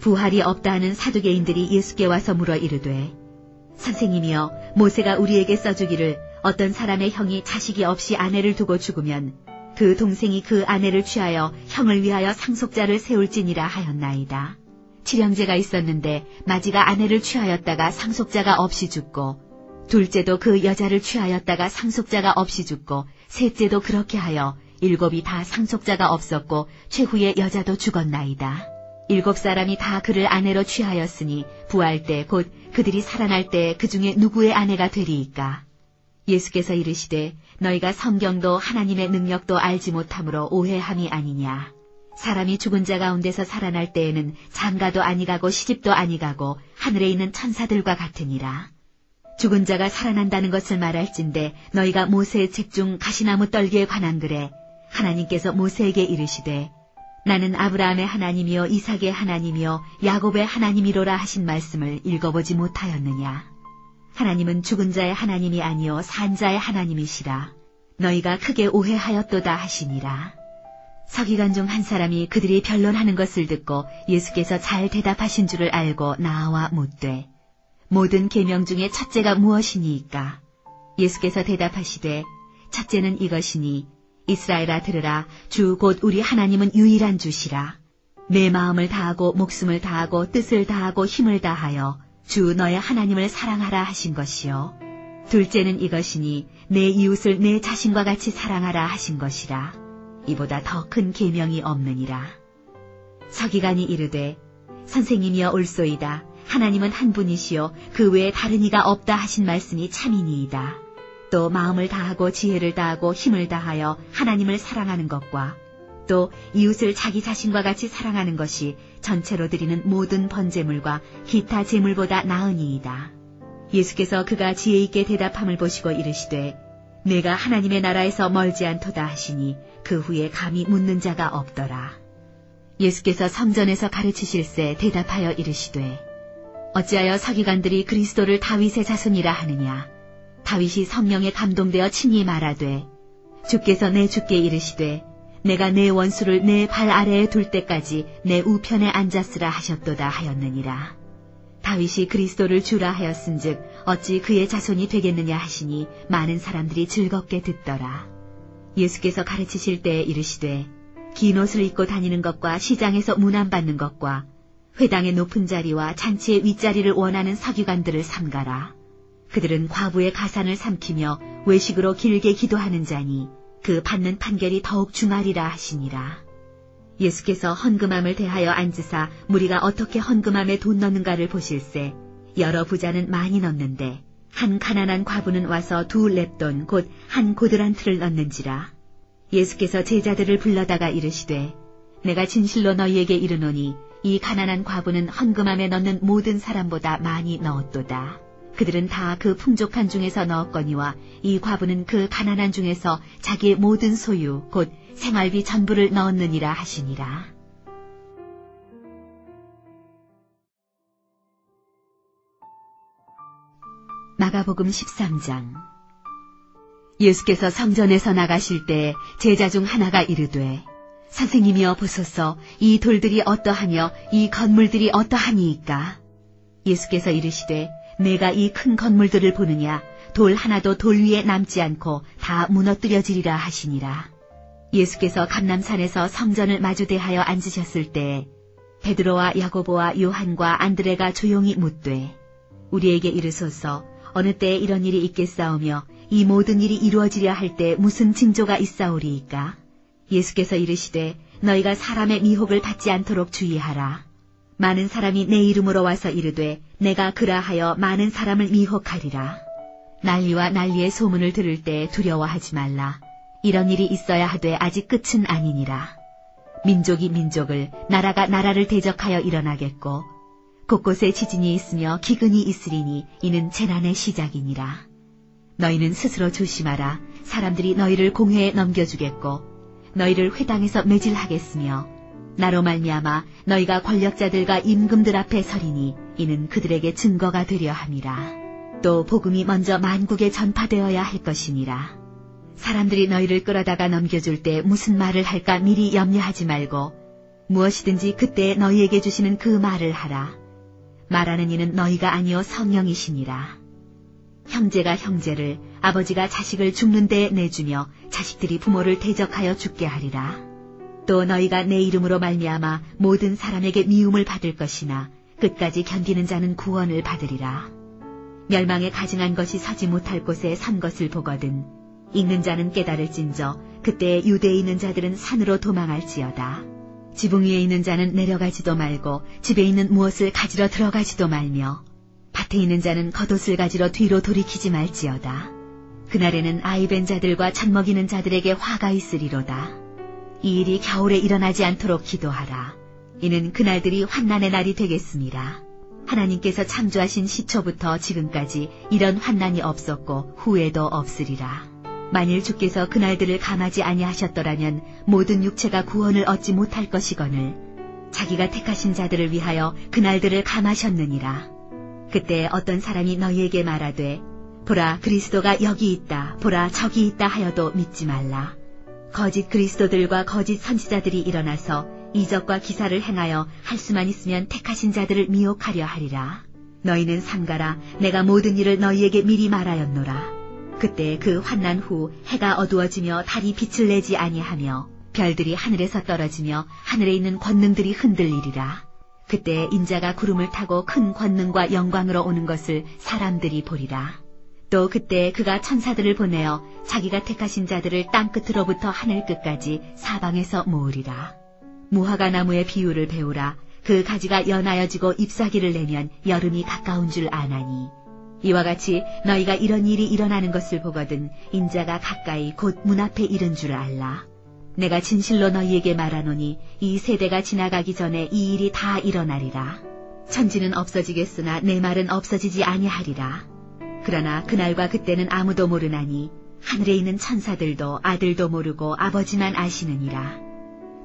부활이 없다 하는 사두개인들이 예수께 와서 물어 이르되 선생님이여 모세가 우리에게 써주기를 어떤 사람의 형이 자식이 없이 아내를 두고 죽으면 그 동생이 그 아내를 취하여 형을 위하여 상속자를 세울지니라 하였나이다. 칠형제가 있었는데 마지가 아내를 취하였다가 상속자가 없이 죽고 둘째도 그 여자를 취하였다가 상속자가 없이 죽고 셋째도 그렇게 하여 일곱이 다 상속자가 없었고 최후의 여자도 죽었나이다. 7사람이 다 그를 아내로 취하였으니 부활 때 곧 그들이 살아날 때 그 중에 누구의 아내가 되리이까? 예수께서 이르시되 너희가 성경도 하나님의 능력도 알지 못함으로 오해함이 아니냐. 사람이 죽은 자 가운데서 살아날 때에는 장가도 아니가고 시집도 아니가고 하늘에 있는 천사들과 같으니라. 죽은 자가 살아난다는 것을 말할진대 너희가 모세의 책 중 가시나무 떨기에 관한 글에 하나님께서 모세에게 이르시되 나는 아브라함의 하나님이요 이삭의 하나님이요 야곱의 하나님이로라 하신 말씀을 읽어보지 못하였느냐. 하나님은 죽은 자의 하나님이 아니요 산 자의 하나님이시라. 너희가 크게 오해하였도다 하시니라. 서기관 중 한 사람이 그들이 변론하는 것을 듣고 예수께서 잘 대답하신 줄을 알고 나와 묻되 모든 계명 중에 첫째가 무엇이니이까? 예수께서 대답하시되 첫째는 이것이니 이스라엘아 들으라 주 곧 우리 하나님은 유일한 주시라. 내 마음을 다하고 목숨을 다하고 뜻을 다하고 힘을 다하여 주 너의 하나님을 사랑하라 하신 것이요. 둘째는 이것이니 내 이웃을 내 자신과 같이 사랑하라 하신 것이라. 이보다 더 큰 계명이 없느니라. 서기관이 이르되 선생님이여 옳소이다. 하나님은 한 분이시요 그 외에 다른 이가 없다 하신 말씀이 참이니이다. 또 마음을 다하고 지혜를 다하고 힘을 다하여 하나님을 사랑하는 것과 또 이웃을 자기 자신과 같이 사랑하는 것이 전체로 드리는 모든 번제물과 기타 제물보다 나으니이다. 예수께서 그가 지혜 있게 대답함을 보시고 이르시되 내가 하나님의 나라에서 멀지 않도다 하시니 그 후에 감히 묻는 자가 없더라. 예수께서 성전에서 가르치실세 대답하여 이르시되 어찌하여 서기관들이 그리스도를 다윗의 자손이라 하느냐. 다윗이 성령에 감동되어 친히 말하되 주께서 내 주께 이르시되 내가 내 원수를 내 발 아래에 둘 때까지 내 우편에 앉았으라 하셨도다 하였느니라. 다윗이 그리스도를 주라 하였은즉 어찌 그의 자손이 되겠느냐 하시니 많은 사람들이 즐겁게 듣더라. 예수께서 가르치실 때에 이르시되 긴 옷을 입고 다니는 것과 시장에서 문안받는 것과 회당의 높은 자리와 잔치의 윗자리를 원하는 서기관들을 삼가라. 그들은 과부의 가산을 삼키며 외식으로 길게 기도하는 자니 그 받는 판결이 더욱 중하리라 하시니라. 예수께서 헌금함을 대하여 앉으사 무리가 어떻게 헌금함에 돈 넣는가를 보실세 여러 부자는 많이 넣는데 한 가난한 과부는 와서 2렙돈 곧 한 고드란트를 넣는지라. 예수께서 제자들을 불러다가 이르시되 내가 진실로 너희에게 이르노니 이 가난한 과부는 헌금함에 넣는 모든 사람보다 많이 넣었도다. 그들은 다 그 풍족한 중에서 넣었거니와 이 과부는 그 가난한 중에서 자기의 모든 소유 곧 생활비 전부를 넣었느니라 하시니라. 마가복음 13장. 예수께서 성전에서 나가실 때 제자 중 하나가 이르되 선생님이여 보소서 이 돌들이 어떠하며 이 건물들이 어떠하니이까? 예수께서 이르시되 내가 이 큰 건물들을 보느냐 돌 하나도 돌 위에 남지 않고 다 무너뜨려지리라 하시니라. 예수께서 감람산에서 성전을 마주대하여 앉으셨을 때 베드로와 야고보와 요한과 안드레가 조용히 묻되 우리에게 이르소서 어느 때에 이런 일이 있겠사오며 이 모든 일이 이루어지려 할 때 무슨 징조가 있사오리이까? 예수께서 이르시되 너희가 사람의 미혹을 받지 않도록 주의하라. 많은 사람이 내 이름으로 와서 이르되 내가 그라하여 많은 사람을 미혹하리라. 난리와 난리의 소문을 들을 때 두려워하지 말라. 이런 일이 있어야 하되 아직 끝은 아니니라. 민족이 민족을, 나라가 나라를 대적하여 일어나겠고 곳곳에 지진이 있으며 기근이 있으리니 이는 재난의 시작이니라. 너희는 스스로 조심하라. 사람들이 너희를 공회에 넘겨주겠고 너희를 회당에서 매질하겠으며 나로 말미암아 너희가 권력자들과 임금들 앞에 서리니 이는 그들에게 증거가 되려 함이라. 또 복음이 먼저 만국에 전파되어야 할 것이니라. 사람들이 너희를 끌어다가 넘겨줄 때 무슨 말을 할까 미리 염려하지 말고 무엇이든지 그때 너희에게 주시는 그 말을 하라. 말하는 이는 너희가 아니요 성령이시니라. 형제가 형제를, 아버지가 자식을 죽는 데에 내주며 자식들이 부모를 대적하여 죽게 하리라. 또 너희가 내 이름으로 말미암아 모든 사람에게 미움을 받을 것이나 끝까지 견디는 자는 구원을 받으리라. 멸망에 가증한 것이 서지 못할 곳에 선 것을 보거든 읽는 자는 깨달을진저 그때 유대에 있는 자들은 산으로 도망할지어다. 지붕 위에 있는 자는 내려가지도 말고 집에 있는 무엇을 가지러 들어가지도 말며 밭에 있는 자는 겉옷을 가지러 뒤로 돌이키지 말지어다. 그날에는 아이벤 자들과 젖먹이는 자들에게 화가 있으리로다. 이 일이 겨울에 일어나지 않도록 기도하라. 이는 그날들이 환난의 날이 되겠습니다. 하나님께서 창조하신 시초부터 지금까지 이런 환난이 없었고 후에도 없으리라. 만일 주께서 그날들을 감하지 아니하셨더라면 모든 육체가 구원을 얻지 못할 것이거늘 자기가 택하신 자들을 위하여 그날들을 감하셨느니라. 그때 어떤 사람이 너희에게 말하되 보라 그리스도가 여기 있다 보라 저기 있다 하여도 믿지 말라. 거짓 그리스도들과 거짓 선지자들이 일어나서 이적과 기사를 행하여 할 수만 있으면 택하신 자들을 미혹하려 하리라. 너희는 삼가라. 내가 모든 일을 너희에게 미리 말하였노라. 그때 그 환난 후 해가 어두워지며 달이 빛을 내지 아니하며 별들이 하늘에서 떨어지며 하늘에 있는 권능들이 흔들리리라. 그때 인자가 구름을 타고 큰 권능과 영광으로 오는 것을 사람들이 보리라. 또 그때 그가 천사들을 보내어 자기가 택하신 자들을 땅끝으로부터 하늘 끝까지 사방에서 모으리라. 무화과 나무의 비유를 배우라. 그 가지가 연하여지고 잎사귀를 내면 여름이 가까운 줄 아나니 이와 같이 너희가 이런 일이 일어나는 것을 보거든 인자가 가까이 곧 문 앞에 이른 줄 알라. 내가 진실로 너희에게 말하노니 이 세대가 지나가기 전에 이 일이 다 일어나리라. 천지는 없어지겠으나 내 말은 없어지지 아니하리라. 그러나 그날과 그때는 아무도 모르나니 하늘에 있는 천사들도 아들도 모르고 아버지만 아시느니라.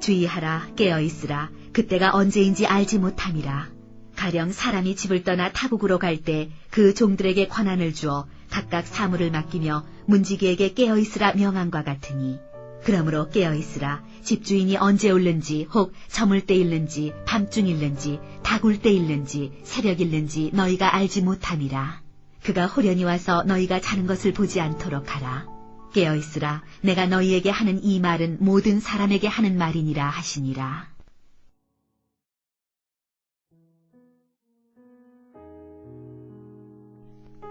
주의하라. 깨어있으라. 그때가 언제인지 알지 못함이라. 가령 사람이 집을 떠나 타국으로 갈 때 그 종들에게 권한을 주어 각각 사물을 맡기며 문지기에게 깨어있으라 명함과 같으니 그러므로 깨어있으라. 집주인이 언제 올는지 혹 저물 때 일는지 밤중 일는지 다굴 때 일는지 새벽 일는지 너희가 알지 못함이라. 그가 호련히 와서 너희가 자는 것을 보지 않도록 하라. 깨어있으라. 내가 너희에게 하는 이 말은 모든 사람에게 하는 말이니라 하시니라.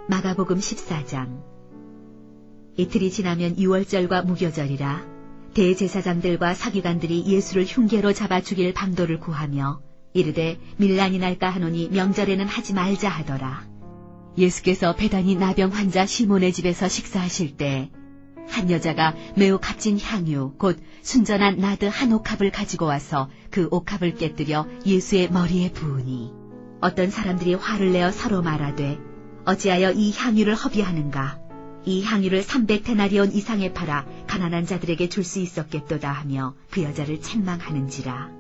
마가복음 14장. 이틀이 지나면 유월절과 무교절이라. 대제사장들과 서기관들이 예수를 흉계로 잡아 죽일 방도를 구하며 이르되 밀란이 날까 하노니 명절에는 하지 말자 하더라. 예수께서 베다니 나병 환자 시몬의 집에서 식사하실 때 한 여자가 매우 값진 향유 곧 순전한 나드 한 옥합을 가지고 와서 그 옥합을 깨뜨려 예수의 머리에 부으니 어떤 사람들이 화를 내어 서로 말하되 어찌하여 이 향유를 허비하는가? 이 향유를 300데나리온 이상에 팔아 가난한 자들에게 줄 수 있었겠도다 하며 그 여자를 책망하는지라.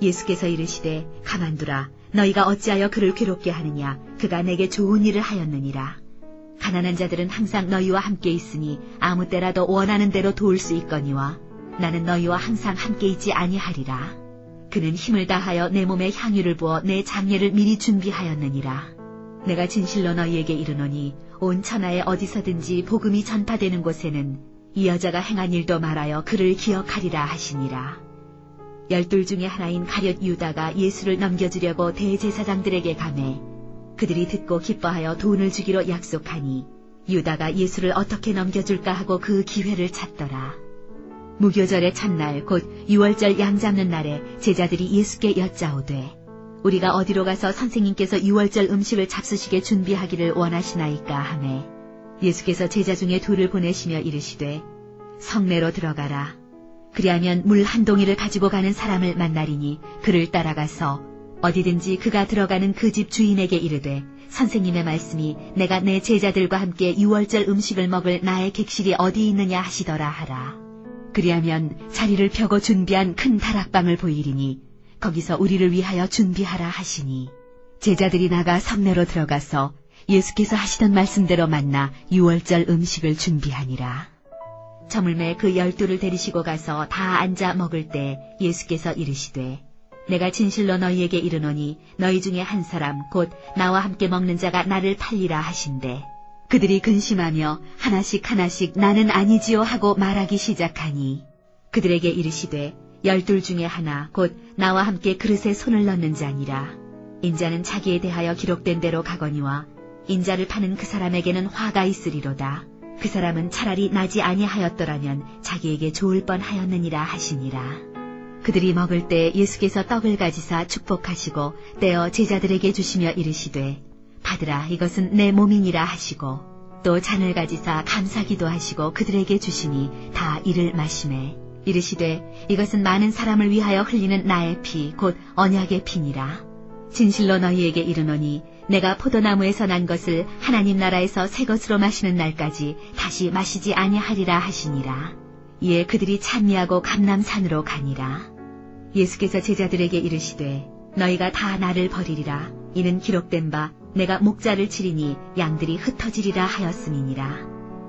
예수께서 이르시되 가만두라. 너희가 어찌하여 그를 괴롭게 하느냐? 그가 내게 좋은 일을 하였느니라. 가난한 자들은 항상 너희와 함께 있으니 아무 때라도 원하는 대로 도울 수 있거니와 나는 너희와 항상 함께 있지 아니하리라. 그는 힘을 다하여 내 몸에 향유를 부어 내 장례를 미리 준비하였느니라. 내가 진실로 너희에게 이르노니 온 천하에 어디서든지 복음이 전파되는 곳에는 이 여자가 행한 일도 말하여 그를 기억하리라 하시니라. 12 중에 하나인 가룟 유다가 예수를 넘겨주려고 대제사장들에게 가매 그들이 듣고 기뻐하여 돈을 주기로 약속하니 유다가 예수를 어떻게 넘겨줄까 하고 그 기회를 찾더라. 무교절의 첫날 곧 유월절 양 잡는 날에 제자들이 예수께 여짜오되 우리가 어디로 가서 선생님께서 유월절 음식을 잡수시게 준비하기를 원하시나이까 하매 예수께서 제자 중에 둘을 보내시며 이르시되 성내로 들어가라. 그리하면 물 한 동이를 가지고 가는 사람을 만나리니 그를 따라가서 어디든지 그가 들어가는 그 집 주인에게 이르되 선생님의 말씀이 내가 내 제자들과 함께 유월절 음식을 먹을 나의 객실이 어디 있느냐 하시더라 하라. 그리하면 자리를 펴고 준비한 큰 다락방을 보이리니 거기서 우리를 위하여 준비하라 하시니 제자들이 나가 성내로 들어가서 예수께서 하시던 말씀대로 만나 유월절 음식을 준비하니라. 저물매 그 12를 데리시고 가서 다 앉아 먹을 때 예수께서 이르시되 내가 진실로 너희에게 이르노니 너희 중에 한 사람 곧 나와 함께 먹는 자가 나를 팔리라 하신대 그들이 근심하며 하나씩 하나씩 나는 아니지요 하고 말하기 시작하니 그들에게 이르시되 12 중에 하나 곧 나와 함께 그릇에 손을 넣는 자니라. 인자는 자기에 대하여 기록된 대로 가거니와 인자를 파는 그 사람에게는 화가 있으리로다. 그 사람은 차라리 나지 아니하였더라면 자기에게 좋을 뻔하였느니라 하시니라. 그들이 먹을 때 예수께서 떡을 가지사 축복하시고 떼어 제자들에게 주시며 이르시되 받으라 이것은 내 몸이니라 하시고 또 잔을 가지사 감사기도 하시고 그들에게 주시니 다 이를 마시매 이르시되 이것은 많은 사람을 위하여 흘리는 나의 피 곧 언약의 피니라. 진실로 너희에게 이르노니 내가 포도나무에서 난 것을 하나님 나라에서 새 것으로 마시는 날까지 다시 마시지 아니하리라 하시니라. 이에 그들이 찬미하고 감람산으로 가니라. 예수께서 제자들에게 이르시되 너희가 다 나를 버리리라. 이는 기록된 바 내가 목자를 치리니 양들이 흩어지리라 하였음이니라.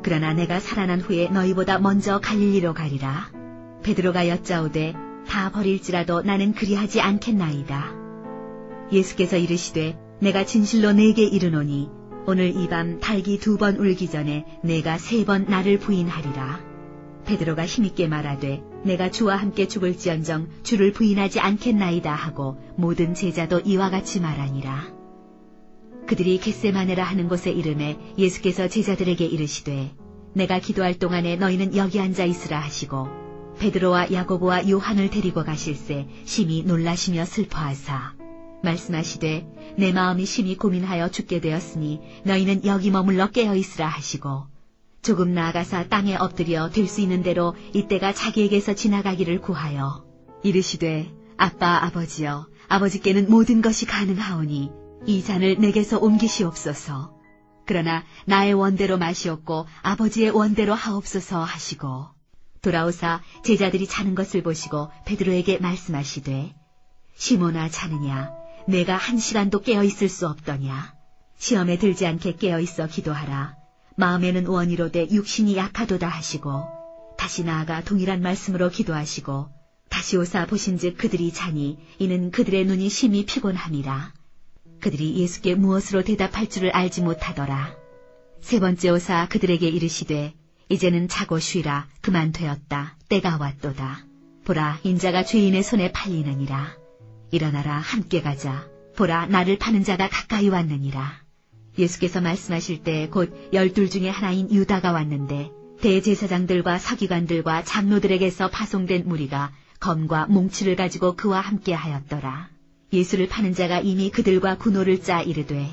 그러나 내가 살아난 후에 너희보다 먼저 갈릴리로 가리라. 베드로가 여짜오되 다 버릴지라도 나는 그리하지 않겠나이다. 예수께서 이르시되 내가 진실로 네게 이르노니 오늘 이 밤 닭이 2번 울기 전에 내가 3번 나를 부인하리라. 베드로가 힘있게 말하되 내가 주와 함께 죽을지언정 주를 부인하지 않겠나이다 하고 모든 제자도 이와 같이 말하니라. 그들이 겟세마네라 하는 곳에 이르매 예수께서 제자들에게 이르시되 내가 기도할 동안에 너희는 여기 앉아 있으라 하시고 베드로와 야고보와 요한을 데리고 가실새 심히 놀라시며 슬퍼하사 말씀하시되 내 마음이 심히 고민하여 죽게 되었으니 너희는 여기 머물러 깨어있으라 하시고 조금 나아가사 땅에 엎드려 될 수 있는 대로 이때가 자기에게서 지나가기를 구하여 이르시되 아빠 아버지여 아버지께는 모든 것이 가능하오니 이 잔을 내게서 옮기시옵소서. 그러나 나의 원대로 마시옵고 아버지의 원대로 하옵소서 하시고 돌아오사 제자들이 자는 것을 보시고 베드로에게 말씀하시되 시몬아 자느냐 내가 1시간도 깨어있을 수 없더냐. 시험에 들지 않게 깨어있어 기도하라. 마음에는 원이로되 육신이 약하도다 하시고 다시 나아가 동일한 말씀으로 기도하시고 다시 오사 보신즉 그들이 자니 이는 그들의 눈이 심히 피곤함이라. 그들이 예수께 무엇으로 대답할 줄을 알지 못하더라. 3번째 오사 그들에게 이르시되 이제는 자고 쉬라. 그만 되었다. 때가 왔도다. 보라 인자가 죄인의 손에 팔리느니라. 일어나라 함께 가자. 보라 나를 파는 자가 가까이 왔느니라. 예수께서 말씀하실 때 곧 12 중에 하나인 유다가 왔는데 대제사장들과 서기관들과 장로들에게서 파송된 무리가 검과 몽치를 가지고 그와 함께 하였더라. 예수를 파는 자가 이미 그들과 군호를 짜 이르되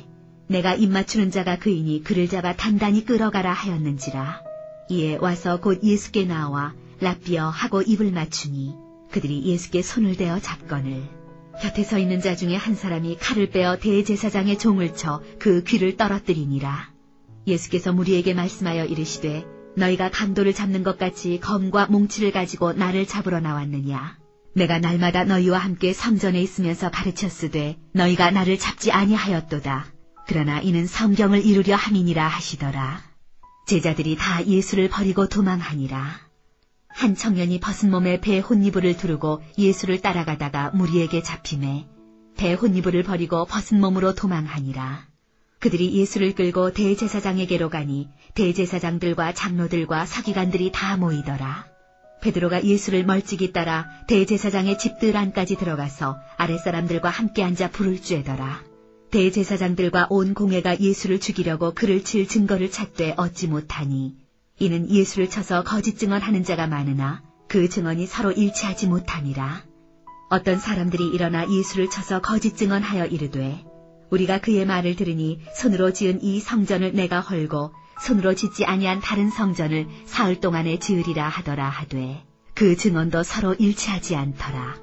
내가 입맞추는 자가 그이니 그를 잡아 단단히 끌어가라 하였는지라. 이에 와서 곧 예수께 나와 랍비어 하고 입을 맞추니 그들이 예수께 손을 대어 잡거늘 곁에 서 있는 자 중에 한 사람이 칼을 빼어 대제사장의 종을 쳐 그 귀를 떨어뜨리니라. 예수께서 무리에게 말씀하여 이르시되 너희가 강도를 잡는 것 같이 검과 몽치를 가지고 나를 잡으러 나왔느냐. 내가 날마다 너희와 함께 성전에 있으면서 가르쳤으되 너희가 나를 잡지 아니하였도다. 그러나 이는 성경을 이루려 함이니라 하시더라. 제자들이 다 예수를 버리고 도망하니라. 한 청년이 벗은 몸에 배 혼이불을 두르고 예수를 따라가다가 무리에게 잡히매 배 혼이불을 버리고 벗은 몸으로 도망하니라. 그들이 예수를 끌고 대제사장에게로 가니 대제사장들과 장로들과 서기관들이 다 모이더라. 베드로가 예수를 멀찍이 따라 대제사장의 집들 안까지 들어가서 아랫사람들과 함께 앉아 불을 쬐더라. 대제사장들과 온 공회가 예수를 죽이려고 그를 칠 증거를 찾되 얻지 못하니 이는 예수를 쳐서 거짓 증언하는 자가 많으나 그 증언이 서로 일치하지 못함이라. 어떤 사람들이 일어나 예수를 쳐서 거짓 증언하여 이르되 우리가 그의 말을 들으니 손으로 지은 이 성전을 내가 헐고 손으로 짓지 아니한 다른 성전을 사흘 동안에 지으리라 하더라 하되 그 증언도 서로 일치하지 않더라.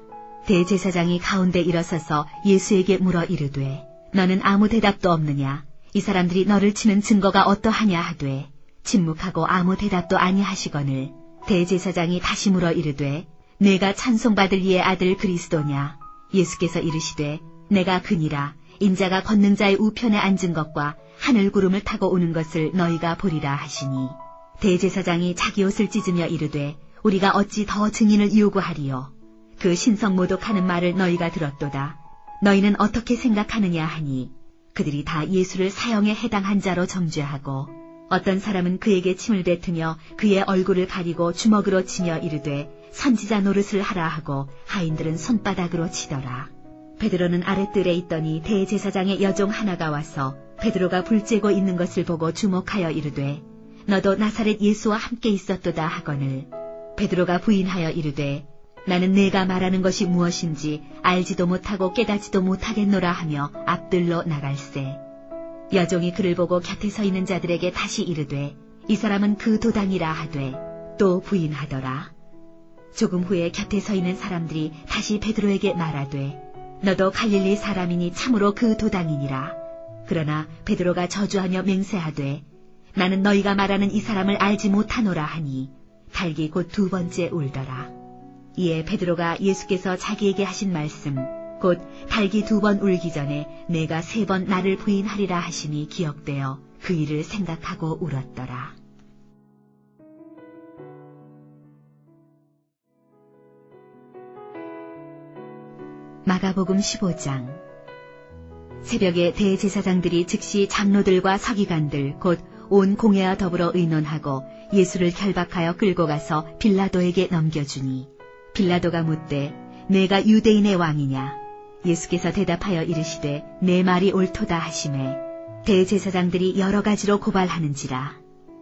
대제사장이 가운데 일어서서 예수에게 물어 이르되 너는 아무 대답도 없느냐? 이 사람들이 너를 치는 증거가 어떠하냐 하되 침묵하고 아무 대답도 아니하시거늘 대제사장이 다시 물어 이르되 내가 찬송받을 이의 아들 그리스도냐? 예수께서 이르시되 내가 그니라. 인자가 걷는 자의 우편에 앉은 것과 하늘 구름을 타고 오는 것을 너희가 보리라 하시니 대제사장이 자기 옷을 찢으며 이르되 우리가 어찌 더 증인을 요구하리요? 그 신성 모독하는 말을 너희가 들었도다. 너희는 어떻게 생각하느냐 하니 그들이 다 예수를 사형에 해당한 자로 정죄하고 어떤 사람은 그에게 침을 뱉으며 그의 얼굴을 가리고 주먹으로 치며 이르되 선지자 노릇을 하라 하고 하인들은 손바닥으로 치더라. 베드로는 아랫뜰에 있더니 대제사장의 여종 하나가 와서 베드로가 불 쬐고 있는 것을 보고 주목하여 이르되 너도 나사렛 예수와 함께 있었도다 하거늘 베드로가 부인하여 이르되 나는 내가 말하는 것이 무엇인지 알지도 못하고 깨닫지도 못하겠노라 하며 앞뜰로 나갈새. 여종이 그를 보고 곁에 서 있는 자들에게 다시 이르되 이 사람은 그 도당이라 하되 또 부인하더라. 조금 후에 곁에 서 있는 사람들이 다시 베드로에게 말하되 너도 갈릴리 사람이니 참으로 그 도당이니라. 그러나 베드로가 저주하며 맹세하되 나는 너희가 말하는 이 사람을 알지 못하노라 하니 달기 곧 두 번째 울더라. 이에 베드로가 예수께서 자기에게 하신 말씀 곧 달기 두 번 울기 전에 내가 세 번 나를 부인하리라 하심이 기억되어 그 일을 생각하고 울었더라. 마가복음 15장. 새벽에 대제사장들이 즉시 장로들과 서기관들 곧 온 공회와 더불어 의논하고 예수를 결박하여 끌고 가서 빌라도에게 넘겨주니 빌라도가 묻되 내가 유대인의 왕이냐? 예수께서 대답하여 이르시되 내 말이 옳도다 하시매 대제사장들이 여러 가지로 고발하는지라.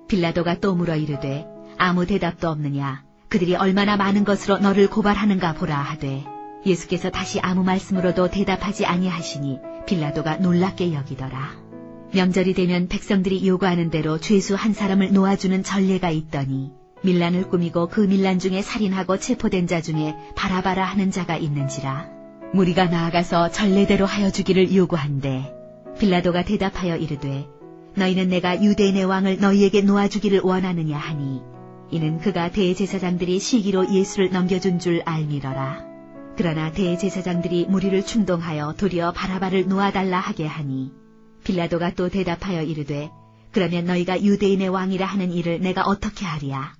빌라도가 또 물어 이르되 아무 대답도 없느냐? 그들이 얼마나 많은 것으로 너를 고발하는가 보라 하되 예수께서 다시 아무 말씀으로도 대답하지 아니하시니 빌라도가 놀랍게 여기더라. 명절이 되면 백성들이 요구하는 대로 죄수 한 사람을 놓아주는 전례가 있더니 밀란을 꾸미고 그 밀란 중에 살인하고 체포된 자 중에 바라바라 하는 자가 있는지라. 무리가 나아가서 전례대로 하여 주기를 요구한대 빌라도가 대답하여 이르되 너희는 내가 유대인의 왕을 너희에게 놓아주기를 원하느냐 하니 이는 그가 대제사장들이 시기로 예수를 넘겨준 줄 알미러라. 그러나 대제사장들이 무리를 충동하여 도리어 바라바를 놓아달라 하게 하니 빌라도가 또 대답하여 이르되 그러면 너희가 유대인의 왕이라 하는 일을 내가 어떻게 하리야?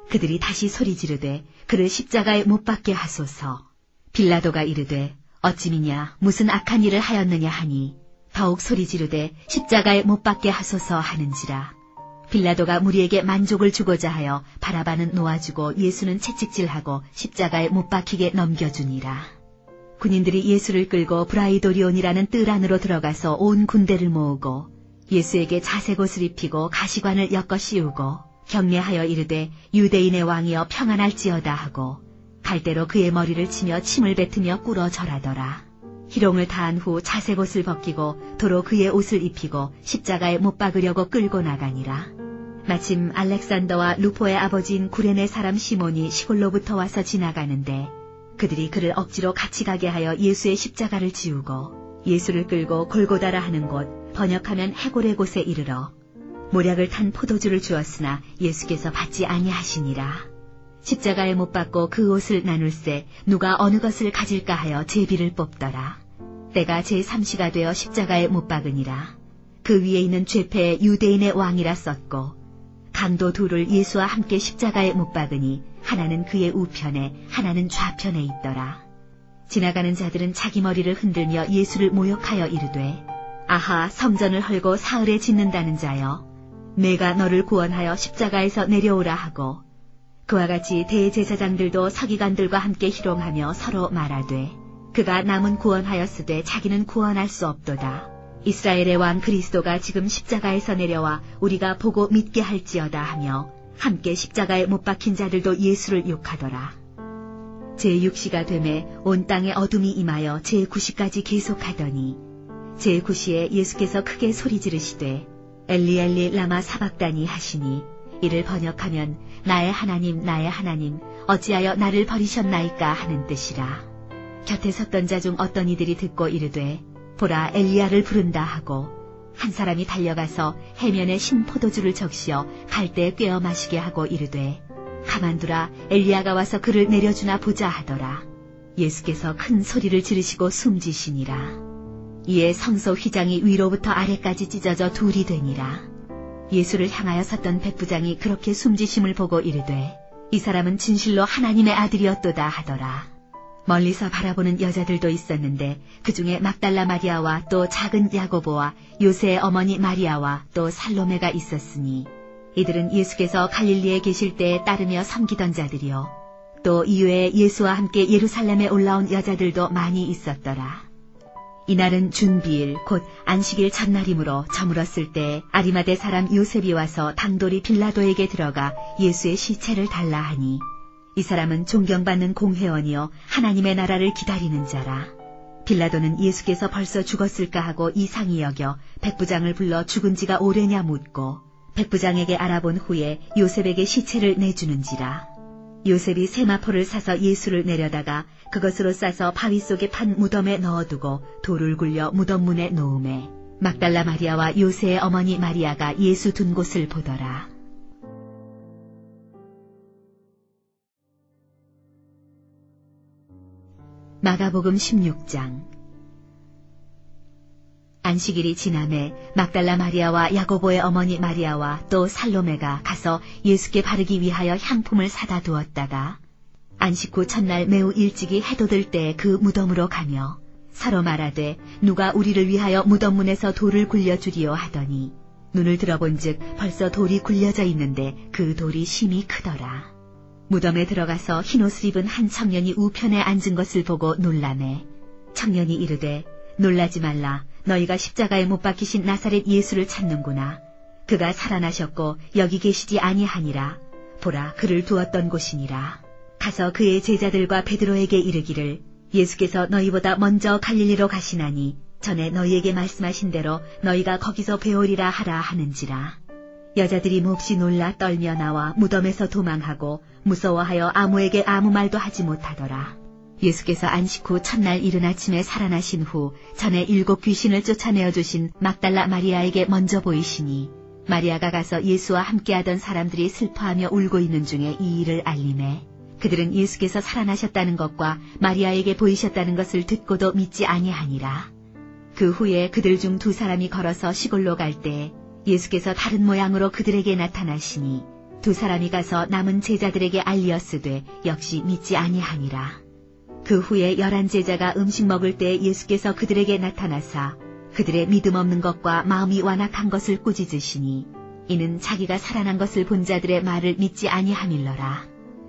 그들이 다시 소리 지르되 그를 십자가에 못 박게 하소서. 빌라도가 이르되 어찌미냐 무슨 악한 일을 하였느냐 하니 더욱 소리 지르되 십자가에 못 박게 하소서 하는지라. 빌라도가 무리에게 만족을 주고자 하여 바라바는 놓아주고 예수는 채찍질하고 십자가에 못 박히게 넘겨주니라. 군인들이 예수를 끌고 브라이도리온이라는 뜰 안으로 들어가서 온 군대를 모으고 예수에게 자색 옷을 입히고 가시관을 엮어 씌우고 경례하여 이르되 유대인의 왕이여 평안할지어다 하고 갈대로 그의 머리를 치며 침을 뱉으며 꿇어 절하더라. 희롱을 다한 후 자색 옷을 벗기고 도로 그의 옷을 입히고 십자가에 못 박으려고 끌고 나가니라. 마침 알렉산더와 루포의 아버지인 구레네 사람 시몬이 시골로부터 와서 지나가는데 그들이 그를 억지로 같이 가게 하여 예수의 십자가를 지우고 예수를 끌고 골고다라 하는 곳 번역하면 해골의 곳에 이르러 모략을 탄 포도주를 주었으나 예수께서 받지 아니하시니라. 십자가에 못 박고 그 옷을 나눌새 누가 어느 것을 가질까 하여 제비를 뽑더라. 때가 제3시가 되어 십자가에 못 박으니라. 그 위에 있는 죄패에 유대인의 왕이라 썼고 강도 둘을 예수와 함께 십자가에 못 박으니 하나는 그의 우편에 하나는 좌편에 있더라. 지나가는 자들은 자기 머리를 흔들며 예수를 모욕하여 이르되 아하 성전을 헐고 사흘에 짓는다는 자여 내가 너를 구원하여 십자가에서 내려오라 하고 그와 같이 대제사장들도 서기관들과 함께 희롱하며 서로 말하되 그가 남은 구원하였으되 자기는 구원할 수 없도다. 이스라엘의 왕 그리스도가 지금 십자가에서 내려와 우리가 보고 믿게 할지어다 하며 함께 십자가에 못 박힌 자들도 예수를 욕하더라. 제6시가 되매 온 땅에 어둠이 임하여 제9시까지 계속하더니 제9시에 예수께서 크게 소리 지르시되 엘리 엘리 라마 사박다니 하시니 이를 번역하면 나의 하나님 어찌하여 나를 버리셨나이까 하는 뜻이라. 곁에 섰던 자 중 어떤 이들이 듣고 이르되 보라 엘리야를 부른다 하고 한 사람이 달려가서 해면에 신 포도주를 적시어 갈대에 꿰어 마시게 하고 이르되 가만두라 엘리야가 와서 그를 내려주나 보자 하더라. 예수께서 큰 소리를 지르시고 숨지시니라. 이에 성소 휘장이 위로부터 아래까지 찢어져 둘이 되니라. 예수를 향하여 섰던 백부장이 그렇게 숨지심을 보고 이르되 이 사람은 진실로 하나님의 아들이었도다 하더라. 멀리서 바라보는 여자들도 있었는데 그 중에 막달라 마리아와 또 작은 야고보와 요새의 어머니 마리아와 또 살로메가 있었으니 이들은 예수께서 갈릴리에 계실 때에 따르며 섬기던 자들이요 또 이외에 예수와 함께 예루살렘에 올라온 여자들도 많이 있었더라. 이날은 준비일 곧 안식일 첫날이므로 저물었을 때 아리마대 사람 요셉이 와서 당돌이 빌라도에게 들어가 예수의 시체를 달라 하니 이 사람은 존경받는 공회원이요 하나님의 나라를 기다리는 자라. 빌라도는 예수께서 벌써 죽었을까 하고 이상히 여겨 백부장을 불러 죽은 지가 오래냐 묻고 백부장에게 알아본 후에 요셉에게 시체를 내주는지라. 요셉이 세마포를 사서 예수를 내려다가 그것으로 싸서 바위 속에 판 무덤에 넣어두고 돌을 굴려 무덤 문에 놓음에 막달라 마리아와 요새의 어머니 마리아가 예수 둔 곳을 보더라. 마가복음 16장. 안식일이 지남에 막달라 마리아와 야고보의 어머니 마리아와 또 살로메가 가서 예수께 바르기 위하여 향품을 사다 두었다가 안식 후 첫날 매우 일찍이 해돋을 때 그 무덤으로 가며 서로 말하되 누가 우리를 위하여 무덤 문에서 돌을 굴려주리요 하더니 눈을 들어본즉 벌써 돌이 굴려져 있는데 그 돌이 심히 크더라. 무덤에 들어가서 흰옷을 입은 한 청년이 우편에 앉은 것을 보고 놀라매 청년이 이르되 놀라지 말라. 너희가 십자가에 못 박히신 나사렛 예수를 찾는구나. 그가 살아나셨고 여기 계시지 아니하니라. 보라 그를 두었던 곳이니라. 가서 그의 제자들과 베드로에게 이르기를 예수께서 너희보다 먼저 갈릴리로 가시나니 전에 너희에게 말씀하신 대로 너희가 거기서 배우리라 하라 하는지라. 여자들이 몹시 놀라 떨며 나와 무덤에서 도망하고 무서워하여 아무에게 아무 말도 하지 못하더라. 예수께서 안식 후 첫날 이른 아침에 살아나신 후 전에 7 귀신을 쫓아내어 주신 막달라 마리아에게 먼저 보이시니 마리아가 가서 예수와 함께하던 사람들이 슬퍼하며 울고 있는 중에 이 일을 알림해 그들은 예수께서 살아나셨다는 것과 마리아에게 보이셨다는 것을 듣고도 믿지 아니하니라. 그 후에 그들 중 2 사람이 걸어서 시골로 갈 때 예수께서 다른 모양으로 그들에게 나타나시니 2 사람이 가서 남은 제자들에게 알리었으되 역시 믿지 아니하니라. 그 후에 11 제자가 음식 먹을 때 예수께서 그들에게 나타나사 그들의 믿음 없는 것과 마음이 완악한 것을 꾸짖으시니 이는 자기가 살아난 것을 본 자들의 말을 믿지 아니함일러라.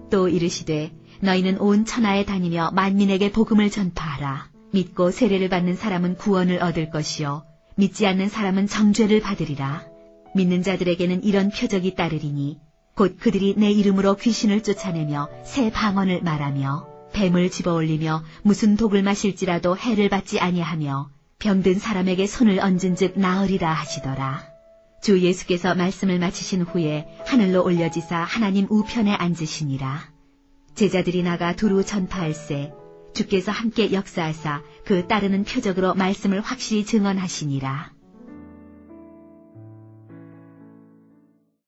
또 이르시되 너희는 온 천하에 다니며 만민에게 복음을 전파하라. 믿고 세례를 받는 사람은 구원을 얻을 것이요 믿지 않는 사람은 정죄를 받으리라. 믿는 자들에게는 이런 표적이 따르리니 곧 그들이 내 이름으로 귀신을 쫓아내며 새 방언을 말하며 뱀을 집어올리며 무슨 독을 마실지라도 해를 받지 아니하며 병든 사람에게 손을 얹은즉 나으리라 하시더라. 주 예수께서 말씀을 마치신 후에 하늘로 올려지사 하나님 우편에 앉으시니라. 제자들이 나가 두루 전파할세 주께서 함께 역사하사 그 따르는 표적으로 말씀을 확실히 증언하시니라.